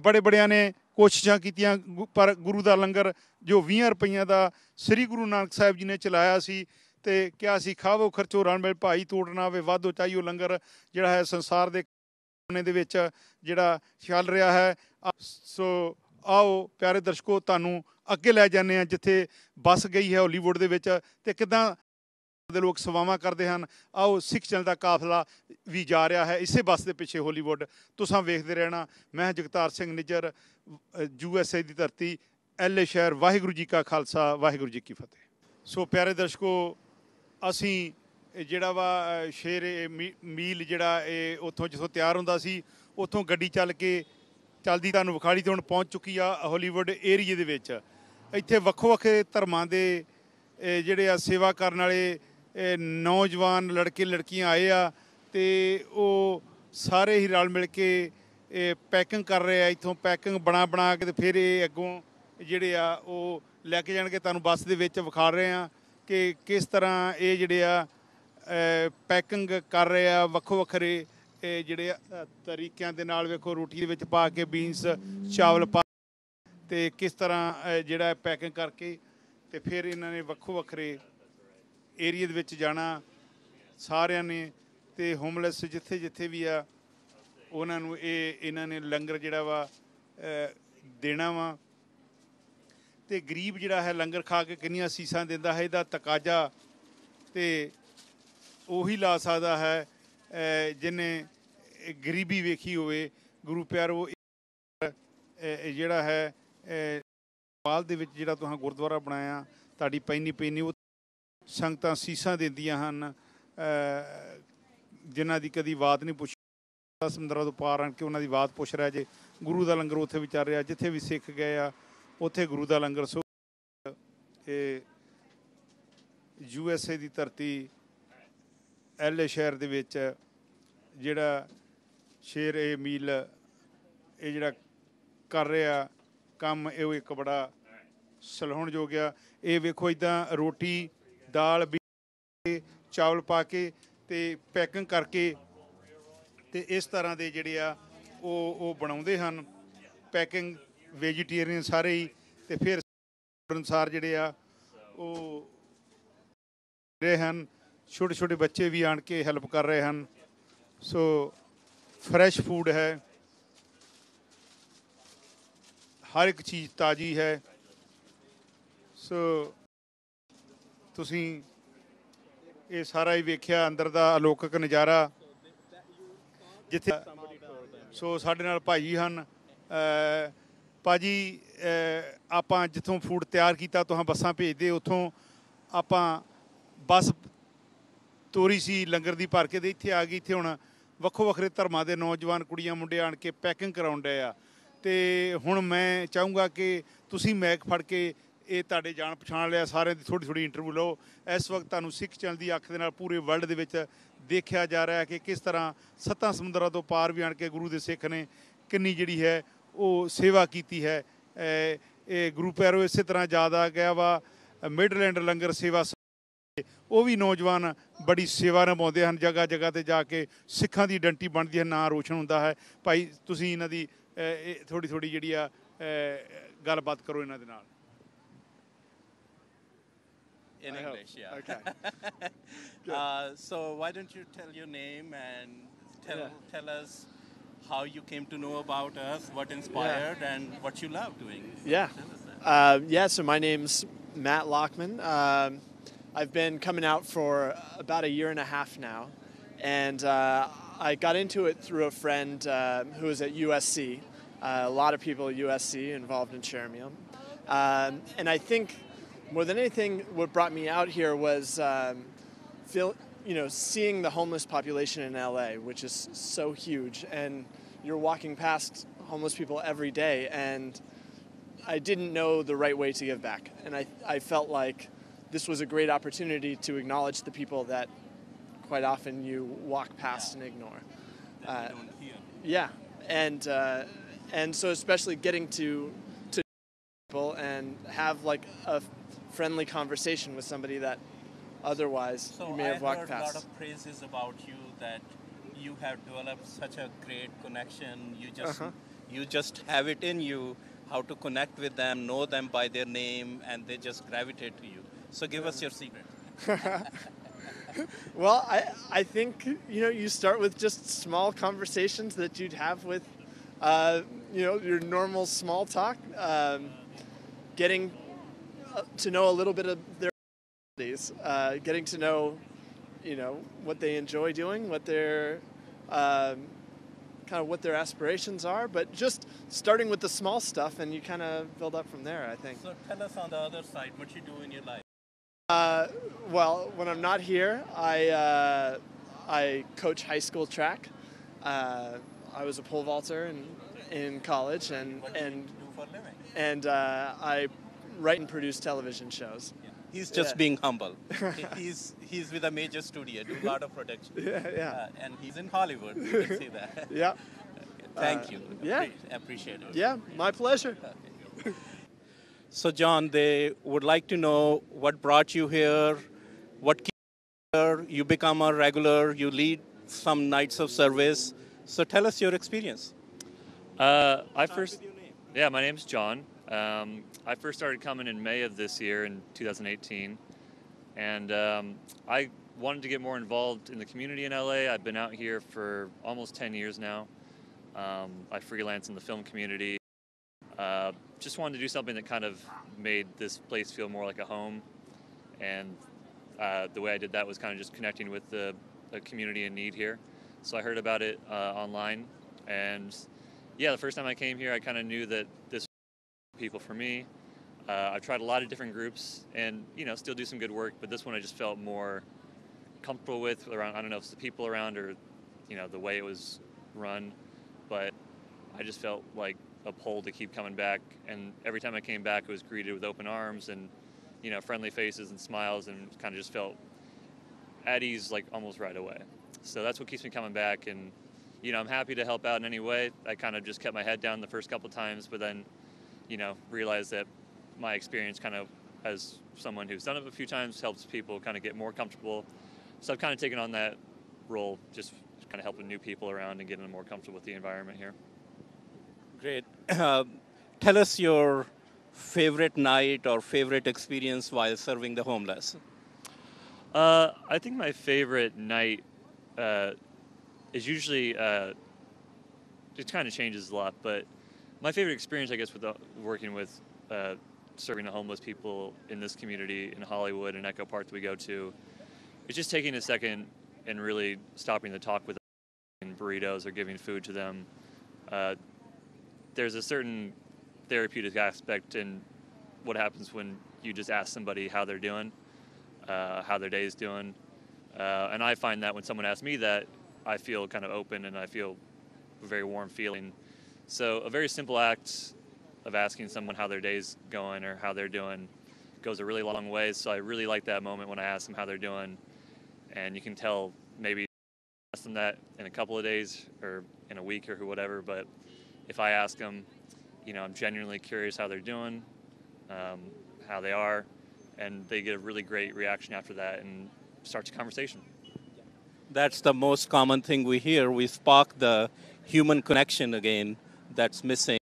S1: ਬੜੇ ਬੜਿਆਂ ਨੇ ਕੋਸ਼ਿਸ਼ਾਂ ਕੀਤੀਆਂ, ਪਰ ਗੁਰੂ ਦਾ ਲੰਗਰ ਜੋ 20 ਰੁਪਈਆਂ ਦਾ ਸ੍ਰੀ ਗੁਰੂ ਨਾਨਕ ਸਾਹਿਬ ਜੀ ਨੇ ਚਲਾਇਆ ਸੀ, ਤੇ ਕਿਹਾ ਸੀ ਖਾਵੋ ਖਰਚੋ ਰਣ ਮਿਲ ਭਾਈ, ਤੋੜਨਾ ਆਵੇ ਵਾਧੋ ਚਾਹੀਓ। ਲੰਗਰ ਜਿਹੜਾ ਹੈ ਸੰਸਾਰ ਦੇ ਕੋਨੇ ਦੇ ਵਿੱਚ ਜਿਹੜਾ ਚੱਲ ਰਿਹਾ ਹੈ। ਸੋ ਆਓ ਪਿਆਰੇ ਦਰਸ਼ਕੋ, ਤੁਹਾਨੂੰ ਅੱਗੇ ਲੈ ਜਾਂਦੇ ਹਾਂ ਜਿੱਥੇ ਬੱਸ ਗਈ ਹੈ ਹਾਲੀਵੁੱਡ ਦੇ ਵਿੱਚ, ਤੇ ਕਿੱਦਾਂ ਦੇ ਲੋਕ ਸੇਵਾਵਾਂ ਕਰਦੇ ਹਨ। ਆਓ ਸਿੱਖ ਚੈਨਲ ਦਾ ਕਾਫਲਾ ਵੀ ਜਾ ਰਿਹਾ ਹੈ ਇਸੇ ਬੱਸ ਦੇ ਪਿੱਛੇ ਹਾਲੀਵੁੱਡ, ਤੁਸੀਂ ਵੇਖਦੇ ਰਹਿਣਾ। ਮੈਂ ਜਗਤਾਰ ਸਿੰਘ ਨਿੱਜਰ, USA ਦੀ ਧਰਤੀ, LA ਸ਼ਹਿਰ। ਵਾਹਿਗੁਰੂ ਜੀ ਕਾ ਖਾਲਸਾ, ਵਾਹਿਗੁਰੂ ਜੀ ਕੀ ਫਤਿਹ। ਸੋ ਪਿਆਰੇ ਦਰਸ਼ਕੋ, ਅਸੀਂ ਜਿਹੜਾ ਵਾ ਸ਼ੇਰ ਮੀਲ ਜਿਹੜਾ ਇਹ ਉੱਥੋਂ ਜਿੱਥੋਂ ਤਿਆਰ ਹੁੰਦਾ ਸੀ, ਉੱਥੋਂ ਗੱਡੀ ਚੱਲ ਕੇ ਚੱਲਦੀ ਤੁਹਾਨੂੰ ਵਿਖਾਲੀ, ਤੇ ਹੁਣ ਪਹੁੰਚ ਚੁੱਕੀ ਆ ਹਾਲੀਵੁੱਡ ਏਰੀਏ ਦੇ ਵਿੱਚ। ਇੱਥੇ ਵੱਖੋ ਵੱਖਰੇ ਧਰਮਾਂ ਦੇ ਜਿਹੜੇ ਆ ਸੇਵਾ ਕਰਨ ਵਾਲੇ ਨੌਜਵਾਨ ਲੜਕੇ ਲੜਕੀਆਂ ਆਏ ਆ, ਤੇ ਉਹ ਸਾਰੇ ਹੀ ਰਲ ਮਿਲ ਕੇ ਪੈਕਿੰਗ ਕਰ ਰਹੇ ਆ। ਇੱਥੋਂ ਪੈਕਿੰਗ ਬਣਾ ਕੇ, ਤੇ ਫਿਰ ਇਹ ਅੱਗੋਂ ਜਿਹੜੇ ਆ ਉਹ ਲੈ ਕੇ ਜਾਣਗੇ। ਤੁਹਾਨੂੰ ਬੱਸ ਦੇ ਵਿੱਚ ਵਿਖਾ ਰਹੇ ਆ ਕਿ ਕਿਸ ਤਰ੍ਹਾਂ ਇਹ ਜਿਹੜੇ ਆ ਪੈਕਿੰਗ ਕਰ ਰਹੇ ਆ ਵੱਖੋ ਵੱਖਰੇ ਜਿਹੜੇ ਆ ਤਰੀਕਿਆਂ ਦੇ ਨਾਲ। ਵੇਖੋ ਰੋਟੀ ਦੇ ਵਿੱਚ ਪਾ ਕੇ ਬੀਨਸ, ਚਾਵਲ ਪਾ, ਤੇ ਕਿਸ ਤਰ੍ਹਾਂ ਜਿਹੜਾ ਪੈਕਿੰਗ ਕਰਕੇ, ਤੇ ਫਿਰ ਇਹਨਾਂ ਨੇ ਵੱਖੋ ਵੱਖਰੇ ਏਰੀਏ ਦੇ ਵਿੱਚ ਜਾਣਾ ਸਾਰਿਆਂ ਨੇ। ਤੇ ਹੋਮਲੈਸ ਜਿੱਥੇ ਜਿੱਥੇ ਵੀ ਆ ਉਹਨਾਂ ਨੂੰ ਇਹਨਾਂ ਨੇ ਲੰਗਰ ਜਿਹੜਾ ਵਾ ਦੇਣਾ ਵਾ। ਤੇ ਗਰੀਬ ਜਿਹੜਾ ਹੈ ਲੰਗਰ ਖਾ ਕੇ ਕਿੰਨੀਆਂ ਸੀਸਾਂ ਦਿੰਦਾ ਹੈ, ਇਹਦਾ ਤਕਾਜ਼ਾ ਤੇ ਉਹੀ ਲਾ ਸਕਦਾ ਹੈ ਜਿਹਨੇ ਗਰੀਬੀ ਵੇਖੀ ਹੋਵੇ। ਗੁਰੂ ਪਿਆਰੋ, ਜਿਹੜਾ ਹੈ ਪਾਲ ਦੇ ਵਿੱਚ ਜਿਹੜਾ ਤੁਸੀਂ ਗੁਰਦੁਆਰਾ ਬਣਾਇਆ, ਤੁਹਾਡੀ ਪੈਨੀ ਉਹ ਸੰਗਤਾਂ ਸੀਸਾਂ ਦਿੰਦੀਆਂ ਹਨ, ਜਿਨ੍ਹਾਂ ਦੀ ਕਦੀ ਬਾਤ ਨਹੀਂ ਪੁੱਛੀ, ਸਮੁੰਦਰਾਂ ਤੋਂ ਪਾਰ ਆਣ ਕੇ ਉਹਨਾਂ ਦੀ ਬਾਤ ਪੁੱਛ ਰਿਹਾ ਜੇ। ਗੁਰੂ ਦਾ ਲੰਗਰ ਉੱਥੇ ਵੀ ਚੱਲ ਰਿਹਾ, ਜਿੱਥੇ ਵੀ ਸਿੱਖ ਗਏ ਆ ਉੱਥੇ ਗੁਰੂ ਦਾ ਲੰਗਰ। ਸੋ ਇਹ USA ਦੀ ਧਰਤੀ LA ਸ਼ਹਿਰ ਦੇ ਵਿੱਚ ਜਿਹੜਾ ਸ਼ੇਰ ਇਹ ਮੀਲ ਇਹ ਜਿਹੜਾ ਕਰ ਰਿਹਾ ਕੰਮ, ਇਹ ਇੱਕ ਬੜਾ ਸਲਾਹੁਣਯੋਗ ਆ। ਇਹ ਵੇਖੋ ਇੱਦਾਂ ਰੋਟੀ ਦਾਲ ਵੀ ਚਾਵਲ ਪਾ ਕੇ ਅਤੇ ਪੈਕਿੰਗ ਕਰਕੇ ਅਤੇ ਇਸ ਤਰ੍ਹਾਂ ਦੇ ਜਿਹੜੇ ਆ ਉਹ ਬਣਾਉਂਦੇ ਹਨ। ਪੈਕਿੰਗ ਵੈਜੀਟੇਰੀਅਨ ਸਾਰੇ ਹੀ, ਅਤੇ ਫਿਰ ਅਨੁਸਾਰ ਜਿਹੜੇ ਆ ਉਹ ਰਹੇ ਹਨ। ਛੋਟੇ ਛੋਟੇ ਬੱਚੇ ਵੀ ਆਣ ਕੇ ਹੈਲਪ ਕਰ ਰਹੇ ਹਨ। ਸੋ ਫਰੈਸ਼ ਫੂਡ ਹੈ, ਹਰ ਇੱਕ ਚੀਜ਼ ਤਾਜ਼ੀ ਹੈ। ਸੋ ਤੁਸੀਂ ਇਹ ਸਾਰਾ ਹੀ ਵੇਖਿਆ ਅੰਦਰ ਦਾ ਅਲੌਕਿਕ ਨਜ਼ਾਰਾ ਜਿੱਥੇ। ਸੋ ਸਾਡੇ ਨਾਲ ਭਾਈ ਹਨ। ਭਾਜੀ, ਆਪਾਂ ਜਿੱਥੋਂ ਫੂਡ ਤਿਆਰ ਕੀਤਾ ਤੁਹਾਂ ਬੱਸਾਂ ਭੇਜਦੇ, ਉੱਥੋਂ ਆਪਾਂ ਬੱਸ ਤੋਰੀ ਸੀ ਲੰਗਰ ਦੀ ਭਰ ਕੇ, ਅਤੇ ਇੱਥੇ ਆ ਗਈ। ਇੱਥੇ ਹੁਣ ਵੱਖੋ ਵੱਖਰੇ ਧਰਮਾਂ ਦੇ ਨੌਜਵਾਨ ਕੁੜੀਆਂ ਮੁੰਡੇ ਆਣ ਕੇ ਪੈਕਿੰਗ ਕਰਾਉਣ ਡਏ ਆ। ਅਤੇ ਹੁਣ ਮੈਂ ਚਾਹੂੰਗਾ ਕਿ ਤੁਸੀਂ ਮੈਕ ਫੜ ਕੇ, ਇਹ ਤੁਹਾਡੇ ਜਾਣ ਪਛਾਣ ਲਿਆ ਸਾਰਿਆਂ ਦੀ, ਥੋੜ੍ਹੀ ਥੋੜ੍ਹੀ ਇੰਟਰਵਿਊ ਲਓ। ਇਸ ਵਕਤ ਤੁਹਾਨੂੰ ਸਿੱਖ ਚੈਨਲ ਦੀ ਅੱਖ ਦੇ ਨਾਲ ਪੂਰੇ ਵਰਲਡ ਦੇ ਵਿੱਚ ਦੇਖਿਆ ਜਾ ਰਿਹਾ ਕਿ ਕਿਸ ਤਰ੍ਹਾਂ 7 ਸਮੁੰਦਰਾਂ ਤੋਂ ਪਾਰ ਵੀ ਆਣ ਕੇ ਗੁਰੂ ਦੇ ਸਿੱਖ ਨੇ ਕਿੰਨੀ ਜਿਹੜੀ ਹੈ ਉਹ ਸੇਵਾ ਕੀਤੀ ਹੈ। ਇਹ ਗੁਰੂ ਪਿਆਰੋ ਇਸੇ ਤਰ੍ਹਾਂ ਯਾਦ ਆ ਗਿਆ ਵਾ ਮਿਡਲੈਂਡ ਲੰਗਰ ਸੇਵਾ, ਉਹ ਵੀ ਨੌਜਵਾਨ ਬੜੀ ਸੇਵਾ ਨਿਭਾਉਂਦੇ ਹਨ। ਜਗ੍ਹਾ ਜਗ੍ਹਾ 'ਤੇ ਜਾ ਕੇ ਸਿੱਖਾਂ ਦੀ ਆਇਡੈਂਟੀ ਬਣਦੀ ਹੈ, ਨਾਂ ਰੋਸ਼ਨ ਹੁੰਦਾ ਹੈ। ਭਾਈ ਤੁਸੀਂ ਇਹਨਾਂ ਦੀ ਥੋੜ੍ਹੀ ਥੋੜ੍ਹੀ ਜਿਹੜੀ ਆ ਗੱਲਬਾਤ ਕਰੋ ਇਹਨਾਂ ਦੇ ਨਾਲ।
S2: In English, yeah.
S1: Okay.
S2: So why don't you tell your name and tell us how you came to know about us, what inspired, and what you love doing.
S3: Yeah. So my name's Matt Lockman. I've been coming out for about a year and a half now, and I got into it through a friend who was at USC. A lot of people at USC involved in Chermium, and I think more than anything, what brought me out here was seeing the homeless population in LA, which is so huge, and you're walking past homeless people every day, and I didn't know the right way to give back, and I felt like this was a great opportunity to acknowledge the people that quite often you walk past and ignore.
S2: That you don't hear.
S3: Yeah, and so especially getting to people and have like a friendly conversation with somebody that otherwise you may have walked past.
S2: So I heard a lot of praises about you, that you have developed such a great connection. You just have it in you how to connect with them, know them by their name, and they just gravitate to you. So give us your secret.
S3: Well, I think you start with just small conversations that you'd have with your normal small talk, getting to know a little bit of their abilities, getting to know, what they enjoy doing, what their kind of what their aspirations are, but just starting with the small stuff, and you kind of build up from there, I think.
S2: So tell us on the other side, what you do in your life.
S3: Well, when I'm not here, I coach high school track. I was a pole vaulter in college,
S2: What do you do for a living?
S3: and I write and produce television shows.
S2: Yeah. He's just being humble. He's with a major studio, do a lot of production. And he's in Hollywood. You can see that.
S3: Yeah.
S2: Thank you.
S3: Yeah.
S2: Appreciate it.
S3: Yeah, my pleasure.
S2: Okay. So John, they would like to know what brought you here, what keeps you here. You become a regular. You lead some nights of service. So tell us your experience.
S4: My name's John. I first started coming in May of this year in 2018, and I wanted to get more involved in the community in LA. I've been out here for almost 10 years now. I freelance in the film community. Just wanted to do something that kind of made this place feel more like a home, and the way I did that was kind of just connecting with the community in need here. So I heard about it online, and the first time I came here, I kind of knew that this was people for me. I've tried a lot of different groups and, still do some good work, but this one I just felt more comfortable with around, I don't know if it's the people around or, the way it was run, but I just felt like a pull to keep coming back. And every time I came back, I was greeted with open arms and, friendly faces and smiles, and kind of just felt at ease like almost right away. So that's what keeps me coming back. And, I'm happy to help out in any way. I kind of just kept my head down the first couple times, but then, realized that my experience kind of as someone who's done it a few times helps people kind of get more comfortable. So I've kind of taken on that role, just kind of helping new people around and getting them more comfortable with the environment here.
S2: Great. Tell us your favorite night or favorite experience while serving the homeless.
S4: I think my favorite night is usually, it kind of changes a lot, but my favorite experience, I guess, with working with serving the homeless people in this community in Hollywood and Echo Park that we go to, is just taking a second and really stopping to talk with them, in burritos or giving food to them. There's a certain therapeutic aspect in what happens when you just ask somebody how they're doing, how their day is doing. And I find that when someone asks me that, I feel kind of open and I feel a very warm feeling. So a very simple act of asking someone how their day's going or how they're doing goes a really long way. So I really like that moment when I ask them how they're doing. And you can tell maybe ask them that in a couple of days or in a week or whatever. But if I ask them, I'm genuinely curious how they're doing, how they are, and they get a really great reaction after that and starts a conversation.
S2: That's the most common thing we hear. We spark the human connection again that's missing,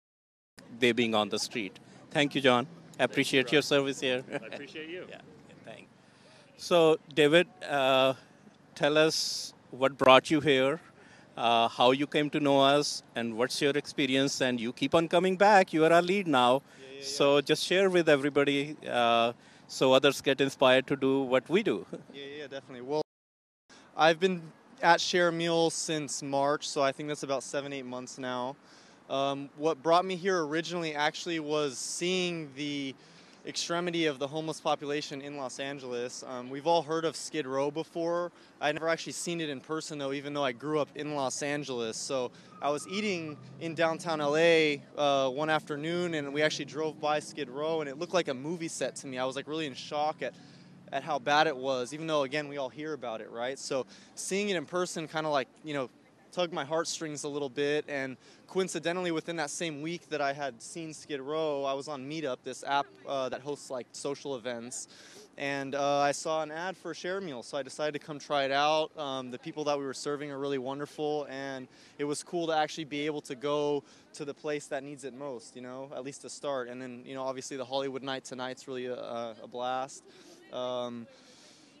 S2: they being on the street. Thank you, John. I appreciate your service here.
S4: I appreciate you.
S2: Yeah, thanks. So, David, tell us what brought you here, how you came to know us, and what's your experience. And you keep on coming back. You are our lead now. So just share with everybody so others get inspired to do what we do.
S5: Yeah, definitely. Well, I've been at Share Meal since March, so I think that's about 7-8 months now. What brought me here originally actually was seeing the extremity of the homeless population in Los Angeles. We've all heard of Skid Row before. I never actually seen it in person though, even though I grew up in Los Angeles. So I was eating in downtown LA one afternoon, and we actually drove by Skid Row, and it looked like a movie set to me. I was like really in shock at how bad it was, even though again we all hear about it, right? So seeing it in person kind of like, tugged my heartstrings a little bit. And coincidentally, within that same week that I had seen Skid Row, I was on Meetup, this app that hosts like social events, and I saw an ad for Share Meal, so I decided to come try it out. The people that we were serving are really wonderful, and it was cool to actually be able to go to the place that needs it most, at least to start. And then, obviously the Hollywood night tonight's really a blast.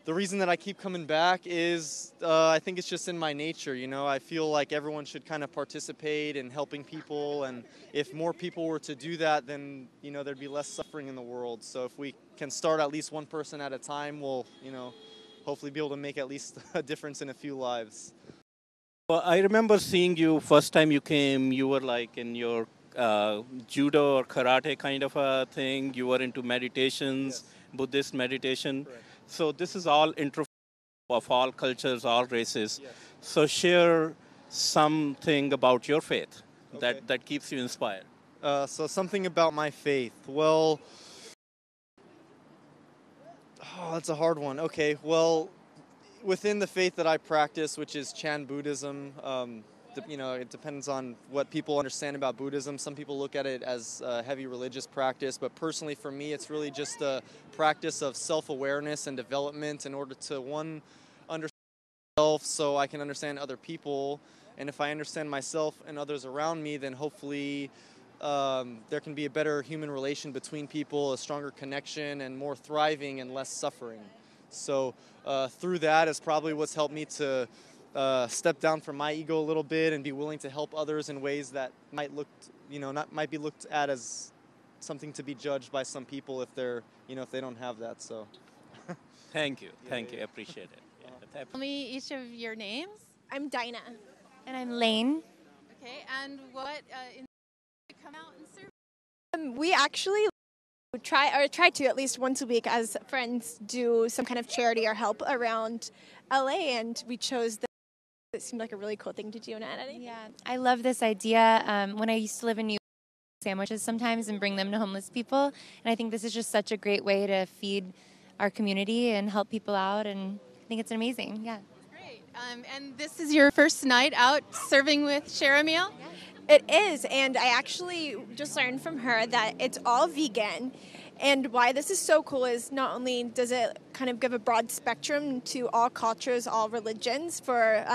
S5: The reason that I keep coming back is I think it's just in my nature, I feel like everyone should kind of participate in helping people, and if more people were to do that, then, there'd be less suffering in the world. So if we can start at least one person at a time, we'll, hopefully be able to make at least a difference in a few lives.
S2: Well, I remember seeing you first time you came, you were like in your judo or karate kind of a thing. You were into meditations, yes. Buddhist meditation.
S5: Correct.
S2: So this is all of all cultures, all races.
S5: Yes.
S2: So share something about your faith
S5: Okay.
S2: that keeps you inspired.
S5: So something about my faith. Well, that's a hard one. Okay, well, within the faith that I practice, which is Chan Buddhism, it depends on what people understand about Buddhism. Some people look at it as a heavy religious practice, but personally for me, it's really just a practice of self-awareness and development in order to, one, understand myself so I can understand other people. And if I understand myself and others around me, then hopefully there can be a better human relation between people, a stronger connection, and more thriving and less suffering. So through that is probably what's helped me to step down from my ego a little bit and be willing to help others in ways that might might be looked at as something to be judged by some people if they're, if they don't have that. So,
S2: Thank you, thank you, appreciate it. Yeah.
S6: Tell me each of your names.
S7: I'm Dinah.
S6: And I'm Lane. Okay, and what to come out and serve?
S7: We actually Try to at least once a week as friends do some kind of charity or help around LA, and we chose this. It seemed like a really cool thing to do.
S6: Yeah, I love this idea. When I used to live in New York, sandwiches sometimes and bring them to homeless people, and I think this is just such a great way to feed our community and help people out, and I think it's amazing. Yeah.
S8: Great. And this is your first night out serving with Share a Meal?
S7: It is, and I actually just learned from her that it's all vegan. And why this is so cool is not only does it kind of give a broad spectrum to all cultures, all religions for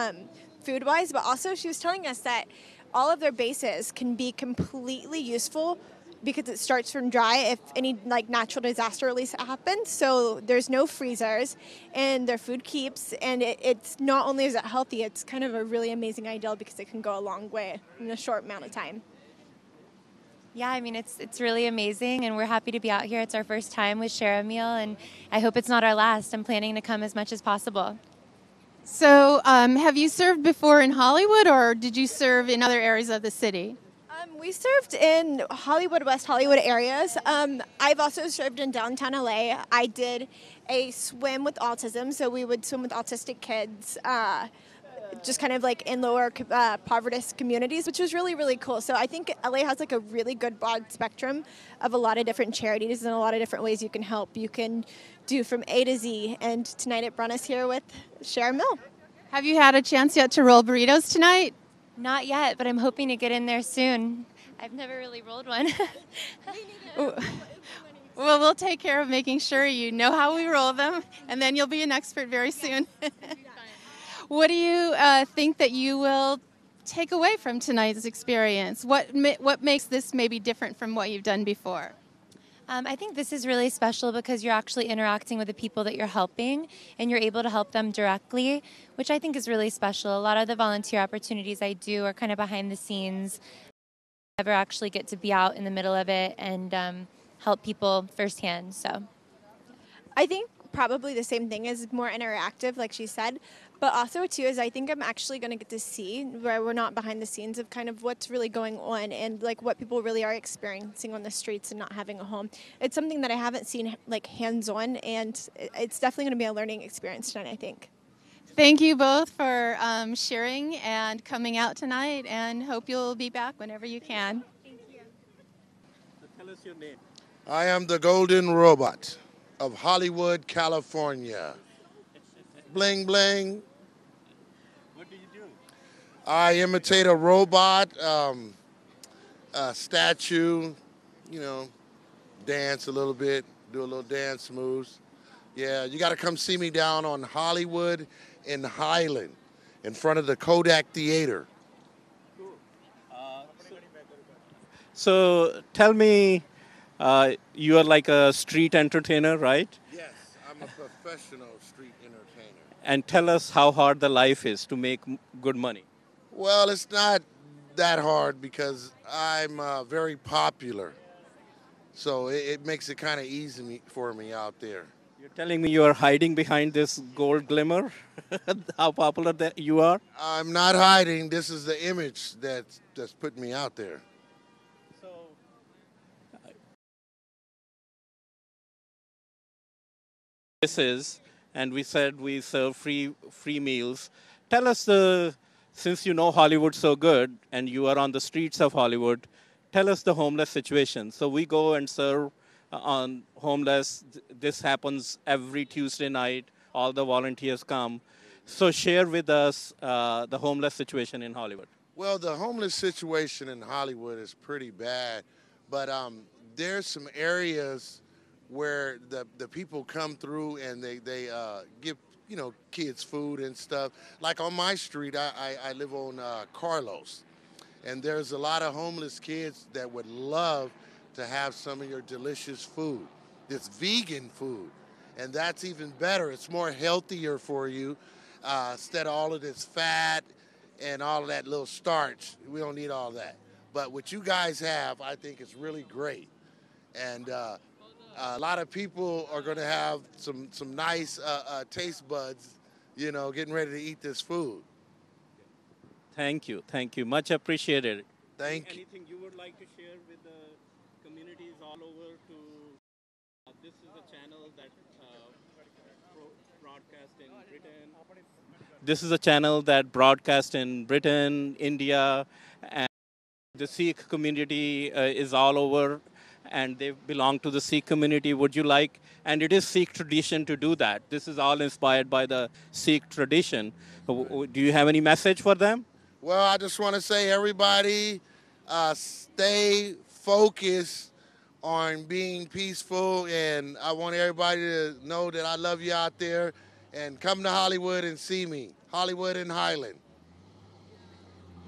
S7: food-wise, but also she was telling us that all of their bases can be completely useful because it starts from dry if any like natural disaster release happens. So there's no freezers and their food keeps, and it's not only is it healthy, it's kind of a really amazing ideal because it can go a long way in a short amount of time.
S6: Yeah, I mean, it's really amazing, and we're happy to be out here. It's our first time with Share a Meal, and I hope it's not our last. I'm planning to come as much as possible.
S8: So have you served before in Hollywood, or did you serve in other areas of the city?
S7: We served in Hollywood, West Hollywood areas. I've also served in downtown LA. I did a swim with autism, so we would swim with autistic kids, just kind of like in lower poverty communities, which was really, really cool. So I think LA has like a really good broad spectrum of a lot of different charities and a lot of different ways you can help. You can do from A to Z, and tonight it brought us here with Share a Meal.
S8: Have you had a chance yet to roll burritos tonight?
S6: Not yet, but I'm hoping to get in there soon. I've never really rolled one.
S8: Well, we'll take care of making sure you know how we roll them, and then you'll be an expert very soon. What do you think that you will take away from tonight's experience? What makes this maybe different from what you've done before?
S6: I think this is really special because you're actually interacting with the people that you're helping, and you're able to help them directly, which I think is really special. A lot of the volunteer opportunities I do are kind of behind the scenes. I never actually get to be out in the middle of it and help people firsthand. So,
S7: I think probably the same thing is more interactive, like she said. But also, too, is I think I'm actually going to get to see where we're not behind the scenes of kind of what's really going on and like what people really are experiencing on the streets and not having a home. It's something that I haven't seen like hands-on, and it's definitely going to be a learning experience tonight, I think.
S8: Thank you both for sharing and coming out tonight, and hope you'll be back whenever you can.
S7: Thank you.
S2: So tell us your name.
S9: I am the Golden Robot of Hollywood, California. Bling, bling.
S2: What do you do?
S9: I imitate a robot, a statue, you know, dance a little bit, do a little dance moves. Yeah, you got to come see me down on Hollywood in Highland in front of the Kodak Theater.
S2: So tell me, you are like a street entertainer, right?
S9: Yes, I'm a professional street entertainer.
S2: And tell us how hard the life is to make good money.
S9: Well, it's not that hard because I'm very popular. So it makes it kind of easy for me out there.
S2: You're telling me you are hiding behind this gold glimmer? How popular that you are?
S9: I'm not hiding. This is the image that's put me out there.
S2: So, this is, and we said we serve free meals. Tell us, since you know Hollywood so good and you are on the streets of Hollywood, tell us the homeless situation. So we go and serve on homeless. This happens every Tuesday night. All the volunteers come. So share with us the homeless situation in Hollywood.
S9: Well, the homeless situation in Hollywood is pretty bad, but there's some areas where the people come through and they give kids food and stuff. Like on my street, I live on Carlos, and there's a lot of homeless kids that would love to have some of your delicious food. It's vegan food, and that's even better. It's more healthier for you instead of all of this fat and all of that little starch. We don't need all that. But what you guys have, I think, is really great. And a lot of people are going to have some nice taste buds, getting ready to eat this food.
S2: Thank you. Much appreciated.
S9: Thank you.
S2: Anything you would like to share with the communities all over to This is a channel that broadcast in Britain. This is a channel that broadcasts in Britain, India, and the Sikh community is all over, and they belong to the Sikh community. Would you like? And it is Sikh tradition to do that. This is all inspired by the Sikh tradition. Do you have any message for them?
S9: Well, I just want to say, everybody, stay focused on being peaceful, and I want everybody to know that I love you out there, and come to Hollywood and see me. Hollywood and Highland.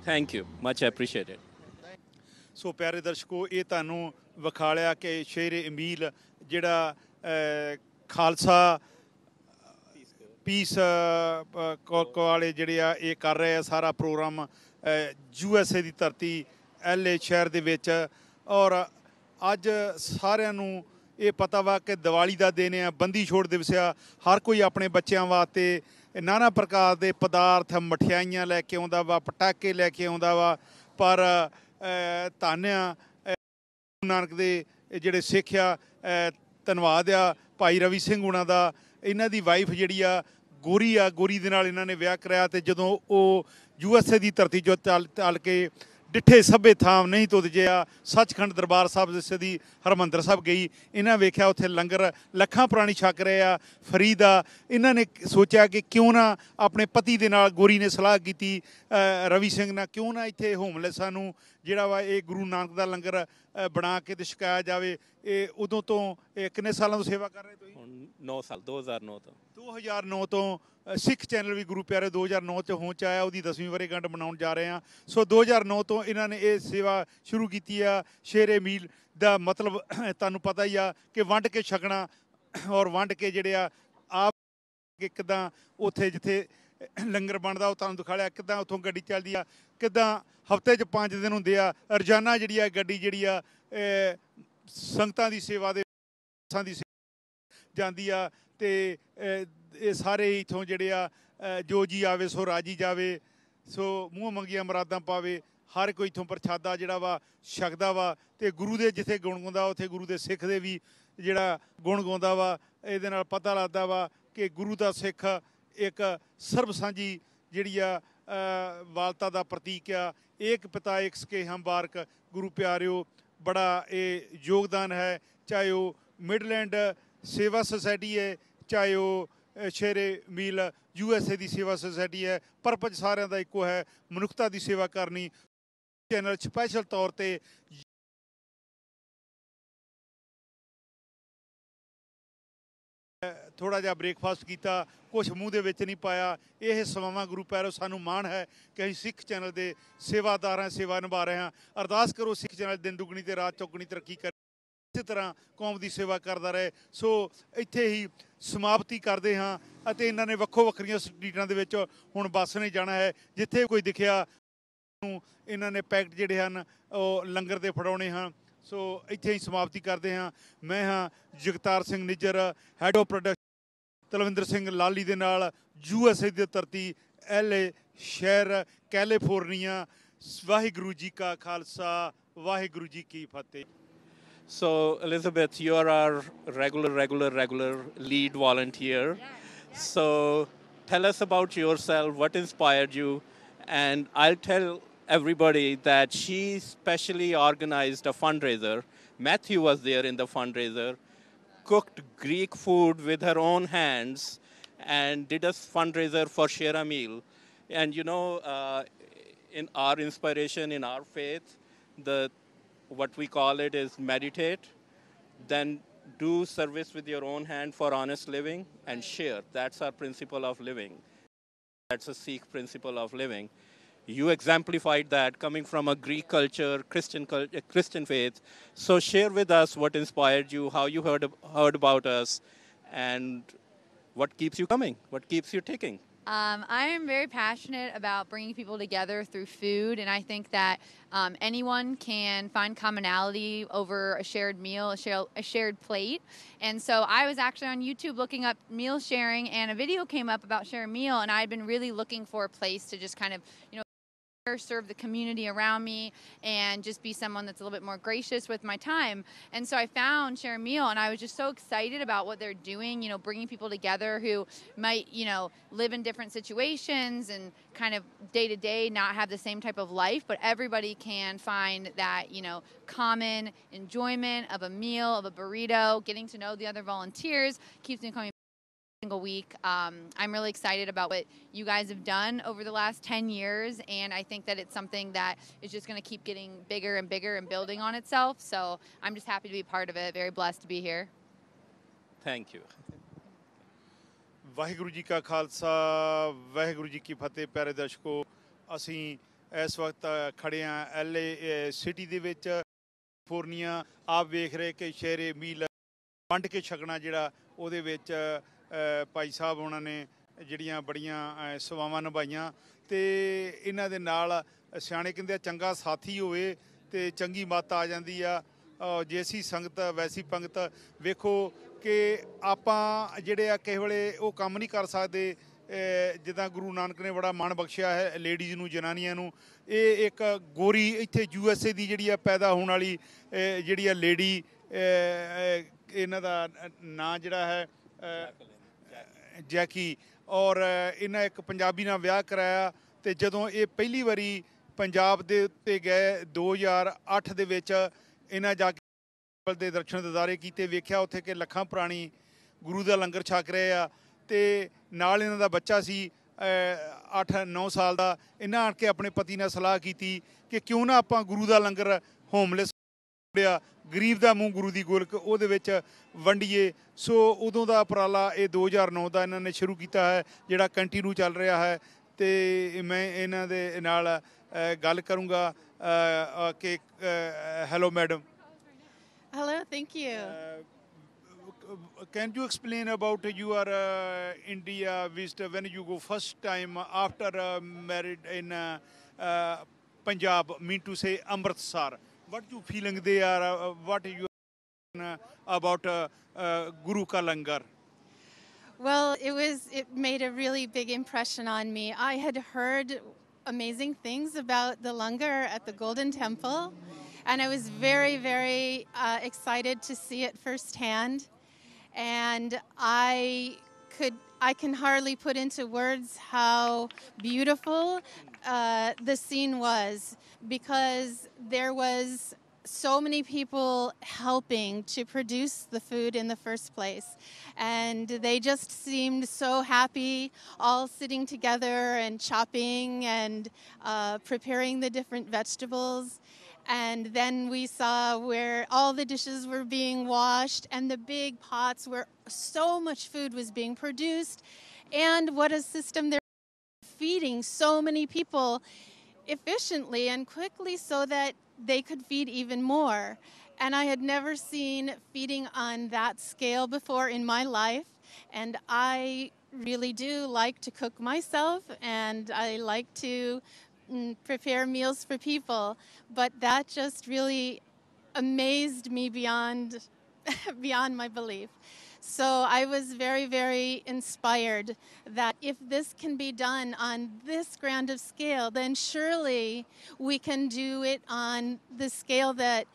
S2: Thank you. Much appreciated.
S1: ਸੋ ਪਿਆਰੇ ਦਰਸ਼ਕੋ, ਇਹ ਤੁਹਾਨੂੰ ਵਿਖਾਲਿਆ ਕਿ ਸ਼ੇਰੇ ਅਮੀਲ ਜਿਹੜਾ Khalsa piece ਵਾਲੇ ਜਿਹੜੇ ਆ ਇਹ ਕਰ ਰਹੇ ਆ ਸਾਰਾ ਪ੍ਰੋਗਰਾਮ USA ਦੀ ਧਰਤੀ LA ਸ਼ਹਿਰ ਦੇ ਵਿੱਚ। ਔਰ ਅੱਜ ਸਾਰਿਆਂ ਨੂੰ ਇਹ ਪਤਾ ਵਾ ਕਿ ਦੀਵਾਲੀ ਦਾ ਦਿਨ ਆ, ਬੰਦੀ ਛੋੜ ਦਿਵਸ ਆ। ਹਰ ਕੋਈ ਆਪਣੇ ਬੱਚਿਆਂ ਵਾਸਤੇ ਨਾਨਾ ਪ੍ਰਕਾਰ ਦੇ ਪਦਾਰਥ, ਮਠਿਆਈਆਂ ਲੈ ਕੇ ਆਉਂਦਾ ਵਾ, ਪਟਾਕੇ ਲੈ ਕੇ ਆਉਂਦਾ ਵਾ। ਪਰ ਧੰਨਿਆ ਗੁਰੂ ਨਾਨਕ ਦੇ ਜਿਹੜੇ ਸਿੱਖ ਆ, ਧੰਨਵਾਦ ਆ ਭਾਈ ਰਵੀ ਸਿੰਘ ਹੁਣਾਂ ਦਾ। ਇਹਨਾਂ ਦੀ ਵਾਈਫ ਜਿਹੜੀ ਆ ਗੋਰੀ ਆ, ਗੋਰੀ ਦੇ ਨਾਲ ਇਹਨਾਂ ਨੇ ਵਿਆਹ ਕਰਾਇਆ, ਅਤੇ ਜਦੋਂ ਉਹ USA ਦੀ ਧਰਤੀ 'ਚੋਂ ਚੱਲ ਕੇ ਡਿੱਠੇ ਸੱਭੇ ਥਾਂ ਨਹੀਂ ਤੁੱਧ ਜਿਆ ਸੱਚਖੰਡ ਦਰਬਾਰ ਸਾਹਿਬ ਜਿਸ ਦੀ ਹਰਿਮੰਦਰ ਸਾਹਿਬ ਗਈ, ਇਹਨਾਂ ਵੇਖਿਆ ਉੱਥੇ ਲੰਗਰ ਲੱਖਾਂ ਪ੍ਰਾਣੀ ਛਕ ਰਹੇ ਆ ਫਰੀ ਦਾ। ਇਹਨਾਂ ਨੇ ਸੋਚਿਆ ਕਿ ਕਿਉਂ ਨਾ ਆਪਣੇ ਪਤੀ ਦੇ ਨਾਲ, ਗੋਰੀ ਨੇ ਸਲਾਹ ਕੀਤੀ ਰਵੀ ਸਿੰਘ ਨਾਲ, ਕਿਉਂ ਨਾ ਇੱਥੇ ਹੋਮਲੈਸਾਂ ਨੂੰ ਜਿਹੜਾ ਵਾ ਇਹ ਗੁਰੂ ਨਾਨਕ ਦਾ ਲੰਗਰ ਬਣਾ ਕੇ ਤੇ ਛਕਾਇਆ ਜਾਵੇ। ਇਹ ਉਦੋਂ ਤੋਂ ਕਿੰਨੇ ਸਾਲਾਂ ਤੋਂ ਸੇਵਾ ਕਰ ਰਹੇ ਤੁਸੀਂ?
S2: 9 ਸਾਲ, 2009 ਤੋਂ।
S1: 2009 ਤੋਂ ਸਿੱਖ ਚੈਨਲ ਵੀ ਗੁਰੂ ਪਿਆਰੇ 2009 'ਚ ਹੋਂਦ 'ਚ ਆਇਆ, ਉਹਦੀ 10ਵੀਂ ਵਰ੍ਹੇਗੰਢ ਮਨਾਉਣ ਜਾ ਰਹੇ ਹਾਂ। ਸੋ 2009 ਤੋਂ ਇਹਨਾਂ ਨੇ ਇਹ ਸੇਵਾ ਸ਼ੁਰੂ ਕੀਤੀ ਆ। ਸ਼ੇਰੇ ਮੀਲ ਦਾ ਮਤਲਬ ਤੁਹਾਨੂੰ ਪਤਾ ਹੀ ਆ ਕਿ ਵੰਡ ਕੇ ਛਕਣਾ, ਔਰ ਵੰਡ ਕੇ ਜਿਹੜੇ ਆ ਆਪ ਕਿੱਦਾਂ ਉੱਥੇ ਜਿੱਥੇ ਲੰਗਰ ਬਣਦਾ ਉਹ ਤੁਹਾਨੂੰ ਦਿਖਾਇਆ, ਕਿੱਦਾਂ ਉੱਥੋਂ ਗੱਡੀ ਚੱਲਦੀ ਆ, ਕਿੱਦਾਂ ਹਫ਼ਤੇ 'ਚ 5 ਦਿਨ ਹੁੰਦੇ ਆ। ਰੋਜ਼ਾਨਾ ਜਿਹੜੀ ਆ ਗੱਡੀ ਜਿਹੜੀ ਆ ਸੰਗਤਾਂ ਦੀ ਸੇਵਾ ਦੇ ਦੀ ਜਾਂਦੀ ਆ, ਅਤੇ ਇਹ ਸਾਰੇ ਇੱਥੋਂ ਜਿਹੜੇ ਆ ਜੋ ਜੀ ਆਵੇ ਸੋ ਰਾਜੀ ਜਾਵੇ, ਸੋ ਮੂੰਹ ਮੰਗੀਆਂ ਮੁਰਾਦਾਂ ਪਾਵੇ। ਹਰ ਕੋਈ ਇੱਥੋਂ ਪ੍ਰਸ਼ਾਦਾ ਜਿਹੜਾ ਵਾ ਛਕਦਾ ਵਾ, ਅਤੇ ਗੁਰੂ ਦੇ ਜਿੱਥੇ ਗੁਣ ਗਾਉਂਦਾ ਉੱਥੇ ਗੁਰੂ ਦੇ ਸਿੱਖ ਦੇ ਵੀ ਜਿਹੜਾ ਗੁਣ ਗਾਉਂਦਾ ਵਾ। ਇਹਦੇ ਨਾਲ ਪਤਾ ਲੱਗਦਾ ਵਾ ਕਿ ਗੁਰੂ ਦਾ ਸਿੱਖ ਇੱਕ ਸਰਬ ਸਾਂਝੀ ਜਿਹੜੀ ਆ ਵਾਲਤਾ ਦਾ ਪ੍ਰਤੀਕ ਆ। ਏਕ ਪਿਤਾ ਏਕ ਸਕੇ ਹਮ ਬਾਰਕ, ਗੁਰੂ ਪਿਆਰਿਓ ਬੜਾ ਇਹ ਯੋਗਦਾਨ ਹੈ। ਚਾਹੇ ਉਹ ਮਿਡਲੈਂਡ ਸੇਵਾ ਸੁਸਾਇਟੀ ਹੈ, ਚਾਹੇ ਉਹ ਸ਼ੇਰੇ ਮੀਲ USA ਦੀ ਸੇਵਾ ਸੁਸਾਇਟੀ ਹੈ, ਪਰਪਜ ਸਾਰਿਆਂ ਦਾ ਇੱਕੋ ਹੈ, ਮਨੁੱਖਤਾ ਦੀ ਸੇਵਾ ਕਰਨੀ। ਚੈਨਲ ਸਪੈਸ਼ਲ ਤੌਰ 'ਤੇ ਥੋੜ੍ਹਾ ਜਿਹਾ ਬ੍ਰੇਕਫਾਸਟ ਕੀਤਾ, ਕੁਛ ਮੂੰਹ ਦੇ ਵਿੱਚ ਨਹੀਂ ਪਾਇਆ। ਇਹ ਸੇਵਾਵਾਂ ਗੁਰੂ ਪਿਆਰਿਓ ਸਾਨੂੰ ਮਾਣ ਹੈ ਕਿ ਅਸੀਂ ਸਿੱਖ ਚੈਨਲ ਦੇ ਸੇਵਾਦਾਰ ਹਾਂ, ਸੇਵਾ ਨਿਭਾ ਰਹੇ ਹਾਂ। ਅਰਦਾਸ ਕਰੋ ਸਿੱਖ ਚੈਨਲ ਦਿਨ ਦੁੱਗਣੀ ਤੇ ਰਾਤ ਚੌਗਣੀ ਤਰੱਕੀ ਕਰੇ, ਇਸੇ ਤਰ੍ਹਾਂ ਕੌਮ ਦੀ ਸੇਵਾ ਕਰਦਾ ਰਹੇ। ਸੋ ਇੱਥੇ ਹੀ ਸਮਾਪਤੀ ਕਰਦੇ ਹਾਂ, ਅਤੇ ਇਹਨਾਂ ਨੇ ਵੱਖੋ ਵੱਖਰੀਆਂ ਸਟਰੀਟਾਂ ਦੇ ਵਿੱਚ ਹੁਣ ਬੱਸ ਨੇ ਜਾਣਾ ਹੈ। ਜਿੱਥੇ ਕੋਈ ਦਿਖਿਆ ਨੂੰ ਇਹਨਾਂ ਨੇ ਪੈਕਟ ਜਿਹੜੇ ਹਨ ਉਹ ਲੰਗਰ ਦੇ ਫੜਾਉਣੇ ਹਨ। ਸੋ ਇੱਥੇ ਹੀ ਸਮਾਪਤੀ ਕਰਦੇ ਹਾਂ। ਮੈਂ ਹਾਂ Jagtar Singh Nijjar, head of production, Talwinder Singh Lali ਦੇ ਨਾਲ USA ਦੀ ਧਰਤੀ LA ਸ਼ਹਿਰ ਕੈਲੀਫੋਰਨੀਆ। ਵਾਹਿਗੁਰੂ ਜੀ ਕਾ ਖਾਲਸਾ, ਵਾਹਿਗੁਰੂ ਜੀ ਕੀ ਫਤਿਹ।
S2: So, Elizabeth, you are our regular lead volunteer. Yes. So, tell us about yourself, what inspired you? And I'll tell everybody that she specially organized a fundraiser. Matthew was there in the fundraiser, cooked Greek food with her own hands, and did a fundraiser for Share a Meal. And you know, in our inspiration, in our faith, what we call it is meditate, then do service with your own hand for honest living, and share. That's our principle of living. That's a Sikh principle of living. You exemplified that coming from a Greek culture, Christian faith. So share with us what inspired you, how you heard about us, and what keeps you coming, what keeps you ticking.
S10: I am very passionate about bringing people together through food, and I think that anyone can find commonality over a shared meal, a shared plate. And so I was actually on YouTube looking up meal sharing, and a video came up about Share a Meal, and I had been really looking for a place to just kind of, serve the community around me, and just be someone that's a little bit more gracious with my time. And so I found Share a Meal, and I was just so excited about what they're doing, you know, bringing people together who might, you know, live in different situations and kind of day to day not have the same type of life, but everybody can find that, you know, common enjoyment of a meal, of a burrito. Getting to know the other volunteers keeps me coming single week. I'm really excited about what you guys have done over the last 10 years, and I think that it's something that is just going to keep getting bigger and bigger and building on itself. So I'm just happy to be part of it. Very blessed to be here.
S2: Thank you.
S1: Waheguru ji ਕਾ ਖਾਲਸਾ ਵਾਹਿਗੁਰੂ ਜੀ ਕੀ ਫਤਿਹ। ਪਿਆਰੇ ਦਰਸ਼ਕੋ, ਅਸੀਂ ਇਸ ਵਕਤ ਖੜੇ ਹਾਂ LA city ਦੇ ਵਿੱਚ, California. ਆਪ ਵੇਖ ਰਹੇ ਕਿ ਸ਼ੇਰੇ ਮੀਲ ਵੰਡ ਕੇ ਛਕਣਾ ਜਿਹੜਾ ਉਹਦੇ ਵਿੱਚ ਭਾਈ ਸਾਹਿਬ ਉਹਨਾਂ ਨੇ ਜਿਹੜੀਆਂ ਬੜੀਆਂ ਸੇਵਾਵਾਂ ਨਿਭਾਈਆਂ, ਅਤੇ ਇਹਨਾਂ ਦੇ ਨਾਲ ਸਿਆਣੇ ਕਹਿੰਦੇ ਚੰਗਾ ਸਾਥੀ ਹੋਵੇ ਅਤੇ ਚੰਗੀ ਮੱਤ ਆ ਜਾਂਦੀ ਆ। ਜੈਸੀ ਸੰਗਤ ਵੈਸੀ ਪੰਗਤ। ਵੇਖੋ ਕਿ ਆਪਾਂ ਜਿਹੜੇ ਆ ਕਿਸੇ ਵੇਲੇ ਉਹ ਕੰਮ ਨਹੀਂ ਕਰ ਸਕਦੇ ਜਿੱਦਾਂ ਗੁਰੂ ਨਾਨਕ ਨੇ ਬੜਾ ਮਾਣ ਬਖਸ਼ਿਆ ਹੈ ਲੇਡੀਜ਼ ਨੂੰ, ਜਨਾਨੀਆਂ ਨੂੰ। ਇਹ ਇੱਕ ਗੋਰੀ ਇੱਥੇ USA ਦੀ ਜਿਹੜੀ ਆ ਪੈਦਾ ਹੋਣ ਵਾਲੀ ਜਿਹੜੀ ਆ ਲੇਡੀ, ਇਹਨਾਂ ਦਾ ਨਾਂ ਜਿਹੜਾ ਹੈ ਜੈਕੀ, ਔਰ ਇਹਨਾਂ ਇੱਕ ਪੰਜਾਬੀ ਨਾਲ ਵਿਆਹ ਕਰਾਇਆ। ਅਤੇ ਜਦੋਂ ਇਹ ਪਹਿਲੀ ਵਾਰੀ ਪੰਜਾਬ ਦੇ ਉੱਤੇ ਗਏ 2008 ਦੇ ਵਿੱਚ, ਇਹਨਾਂ ਜਾ ਕੇ ਦੇ ਦਰਸ਼ਨ ਦਿਦਾਰੇ ਕੀਤੇ, ਵੇਖਿਆ ਉੱਥੇ ਕਿ ਲੱਖਾਂ ਪ੍ਰਾਣੀ ਗੁਰੂ ਦਾ ਲੰਗਰ ਛਕ ਰਹੇ ਆ, ਅਤੇ ਨਾਲ ਇਹਨਾਂ ਦਾ ਬੱਚਾ ਸੀ 8-9 ਸਾਲ ਦਾ। ਇਹਨਾਂ ਆਣ ਕੇ ਆਪਣੇ ਪਤੀ ਨਾਲ ਸਲਾਹ ਕੀਤੀ ਕਿ ਕਿਉਂ ਨਾ ਆਪਾਂ ਗੁਰੂ ਦਾ ਲੰਗਰ ਹੋਮਲੈਸ ਗਰੀਬ ਦਾ ਮੂੰਹ ਗੁਰੂ ਦੀ ਗੋਲਕ ਉਹਦੇ ਵਿੱਚ ਵੰਡੀਏ। ਸੋ ਉਦੋਂ ਦਾ ਉਪਰਾਲਾ ਇਹ 2009 ਦਾ ਇਹਨਾਂ ਨੇ ਸ਼ੁਰੂ ਕੀਤਾ ਹੈ, ਜਿਹੜਾ ਕੰਟੀਨਿਊ ਚੱਲ ਰਿਹਾ ਹੈ। ਅਤੇ ਮੈਂ ਇਹਨਾਂ ਦੇ ਨਾਲ ਗੱਲ ਕਰੂੰਗਾ ਕਿ hello madam.
S8: Hello, thank you.
S1: Can you explain about your India visit when you go first time after married in Punjab, mean to say Amritsar? What you feeling there? What you about Guru Ka Langar?
S8: Well, it made a really big impression on me. I had heard amazing things about the langar at the Golden Temple, and I was very, very excited to see it firsthand. And I can hardly put into words how beautiful the scene was, because there was so many people helping to produce the food in the first place. And they just seemed so happy, all sitting together and chopping and preparing the different vegetables. And then we saw where all the dishes were being washed and the big pots where so much food was being produced. And what a system they're feeding so many people efficiently and quickly so that they could feed even more. And I had never seen feeding on that scale before in my life. And I really do like to cook myself, and I like to prepare meals for people, but that just really amazed me beyond my belief. So I was very, very inspired that if this can be done on this grand of scale, then surely we can do it on the scale that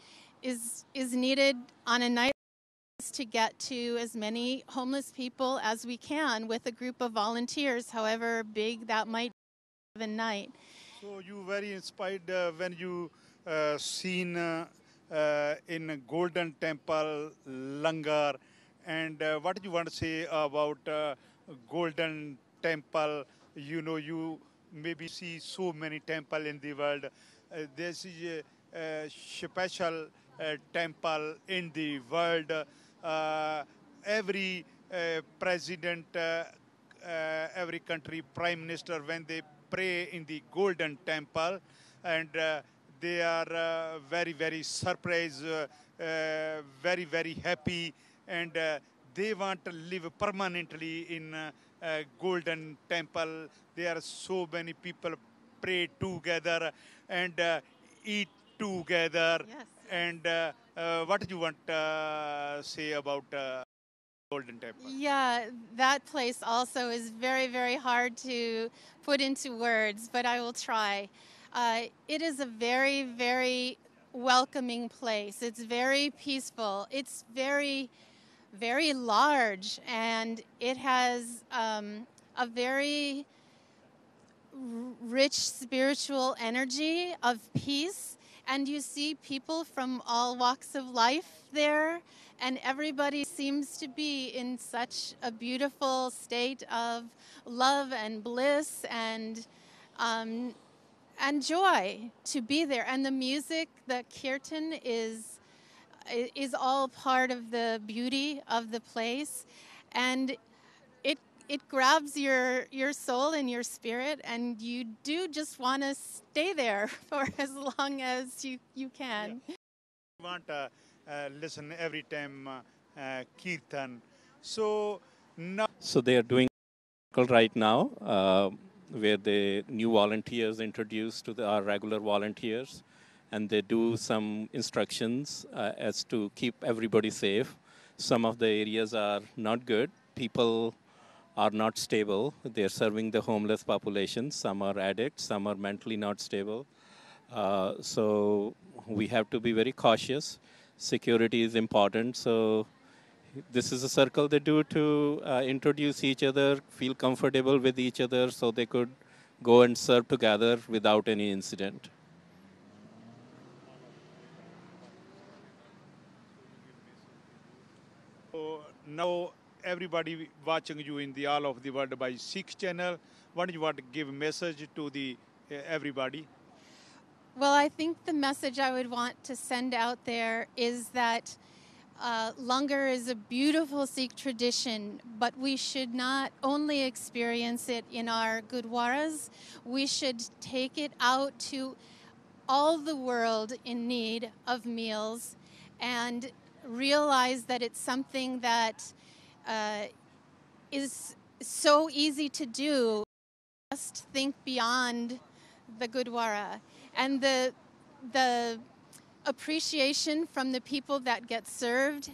S8: is needed on a night to get to as many homeless people as we can with a group of volunteers, however big that might be a night.
S1: So you very inspired when you seen in Golden Temple Langar, and what do you want to say about Golden Temple? You know, you maybe see so many temples in the world. This is a special temple in the world. Every president, every country prime minister, when they pray in the Golden Temple, and they are very, very surprised, very, very happy, and they want to live permanently in Golden Temple. There are so many people pray together and eat together.
S8: Yes.
S1: And what do you want to say about Golden Temple?
S8: Yeah, that place also is very, very hard to put into words, but I will try. It is a very, very welcoming place. It's very peaceful. It's very, very large, and it has a very rich spiritual energy of peace. And you see people from all walks of life there, and everybody seems to be in such a beautiful state of love and bliss and joy to be there. And the music, the kirtan, is all part of the beauty of the place, and it grabs your soul and your spirit, and you do just want to stay there for as long as you can.
S1: Yeah. Want to listen every time kirtan. So now.
S2: So they are doing right now, where the new volunteers introduced to our regular volunteers, and they do some instructions as to keep everybody safe. Some of the areas are not good. People are not stable. They're serving the homeless population. Some are addicts. Some are mentally not stable. So we have to be very cautious. Security is important. So this is a circle they do to introduce each other, feel comfortable with each other, so they could go and serve together without any incident.
S1: So now everybody watching you in the all of the world by Sikh channel, what do you want to give a message to the everybody?
S8: Well, I think the message I would want to send out there is that Langar is a beautiful Sikh tradition, but we should not only experience it in our gurdwaras, we should take it out to all the world in need of meals and realize that it's something that is so easy to do. Just think beyond the gurdwara, and the appreciation from the people that get served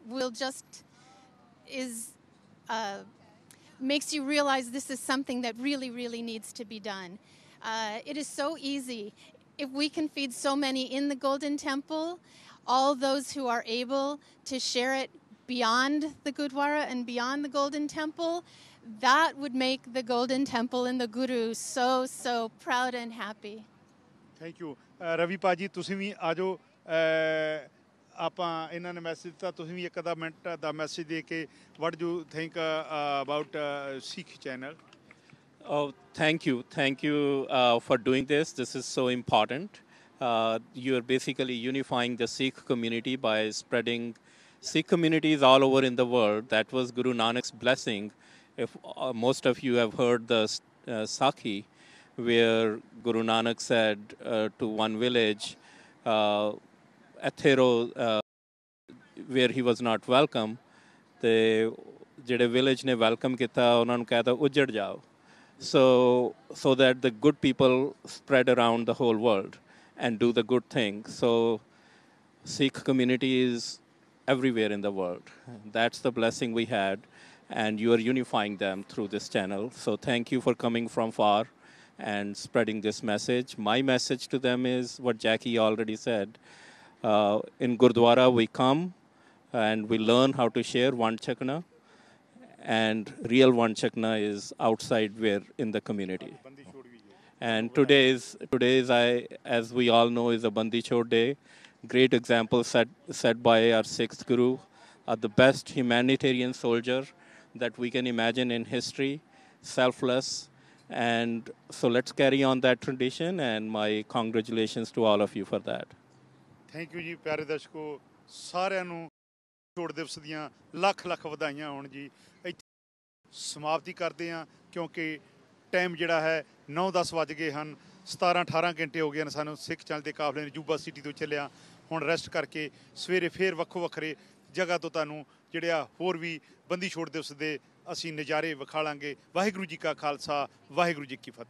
S8: will just makes you realize this is something that really, really needs to be done. It is so easy. If we can feed so many in the Golden Temple, all those who are able to share it beyond the Gurdwara and beyond the Golden Temple, that would make the Golden Temple and the Guru so, so proud and happy.
S1: Thank you. Ravi Paji, ਤੁਸੀਂ ਵੀ ਆਜੋ ਆਪਾਂ ਇਹਨਾਂ ਨੇ message ਦਿੱਤਾ ਤੁਸੀਂ ਵੀ ਇੱਕ ਅੱਧਾ minute ਦਾ message ਦੇ ਕੇ what do you think about Sikh channel?
S2: Oh, thank you. Thank you for doing this. This is so important. You are basically unifying the Sikh community by spreading Sikh communities all over in the world. That was Guru Nanak's blessing. If most of you have heard the Sakhi, where Guru Nanak said to one village, Athero, where he was not welcome, the ਜਿਹੜੇ village ਨੇ welcome ਕੀਤਾ ਉਹਨਾਂ ਨੂੰ ਕਹਿਤਾ ਉੱਜੜ ਜਾਓ. So that the good people spread around the whole world and do the good thing. So Sikh community is everywhere in the world. That's the blessing we had, and you are unifying them through this channel. So thank you for coming from far and spreading this message. My message to them is what Jackie already said. In Gurdwara we come and we learn how to share one chakna, and real one chakna is outside, where in the community. And today is as we all know, is a Bandi Chhod Day. Great example set by our sixth Guru, the best humanitarian soldier that we can imagine in history, selfless. And so let's carry on that tradition, and my congratulations to all of you for that.
S1: Thank you ਜੀ ਪਿਆਰੇ ਦਰਸ਼ਕੋ ਸਾਰਿਆਂ ਨੂੰ ਛੋੜ ਦਿਵਸ ਦੀਆਂ ਲੱਖ ਲੱਖ ਵਧਾਈਆਂ ਹੋਣ ਜੀ। ਸਮਾਪਤੀ ਕਰਦੇ ਹਾਂ ਕਿਉਂਕਿ ਟਾਈਮ ਜਿਹੜਾ ਹੈ 9-10 ਵੱਜ ਗਏ ਹਨ। 17-18 ਘੰਟੇ ਹੋ ਗਏ ਹਨ ਸਾਨੂੰ ਸਿੱਖ ਚੈਨਲ ਦੇ ਕਾਫਲੇ ਨੇ ਯੂਬਾ ਸਿਟੀ ਤੋਂ ਚੱਲਿਆ। ਹੁਣ ਰੈਸਟ ਕਰਕੇ ਸਵੇਰੇ ਫੇਰ ਵੱਖੋ ਵੱਖਰੇ ਜਗ੍ਹਾ ਤੋਂ ਤੁਹਾਨੂੰ ਜਿਹੜੇ ਹੋਰ ਵੀ ਬੰਦੀ ਛੋੜ ਦਿਵਸ ਦੇ ਅਸੀਂ ਨਜ਼ਾਰੇ ਵਿਖਾਲਾਂਗੇ। ਵਾਹਿਗੁਰੂ ਜੀ ਕਾ ਖਾਲਸਾ, ਵਾਹਿਗੁਰੂ ਜੀ ਕੀ ਫਤਿਹ।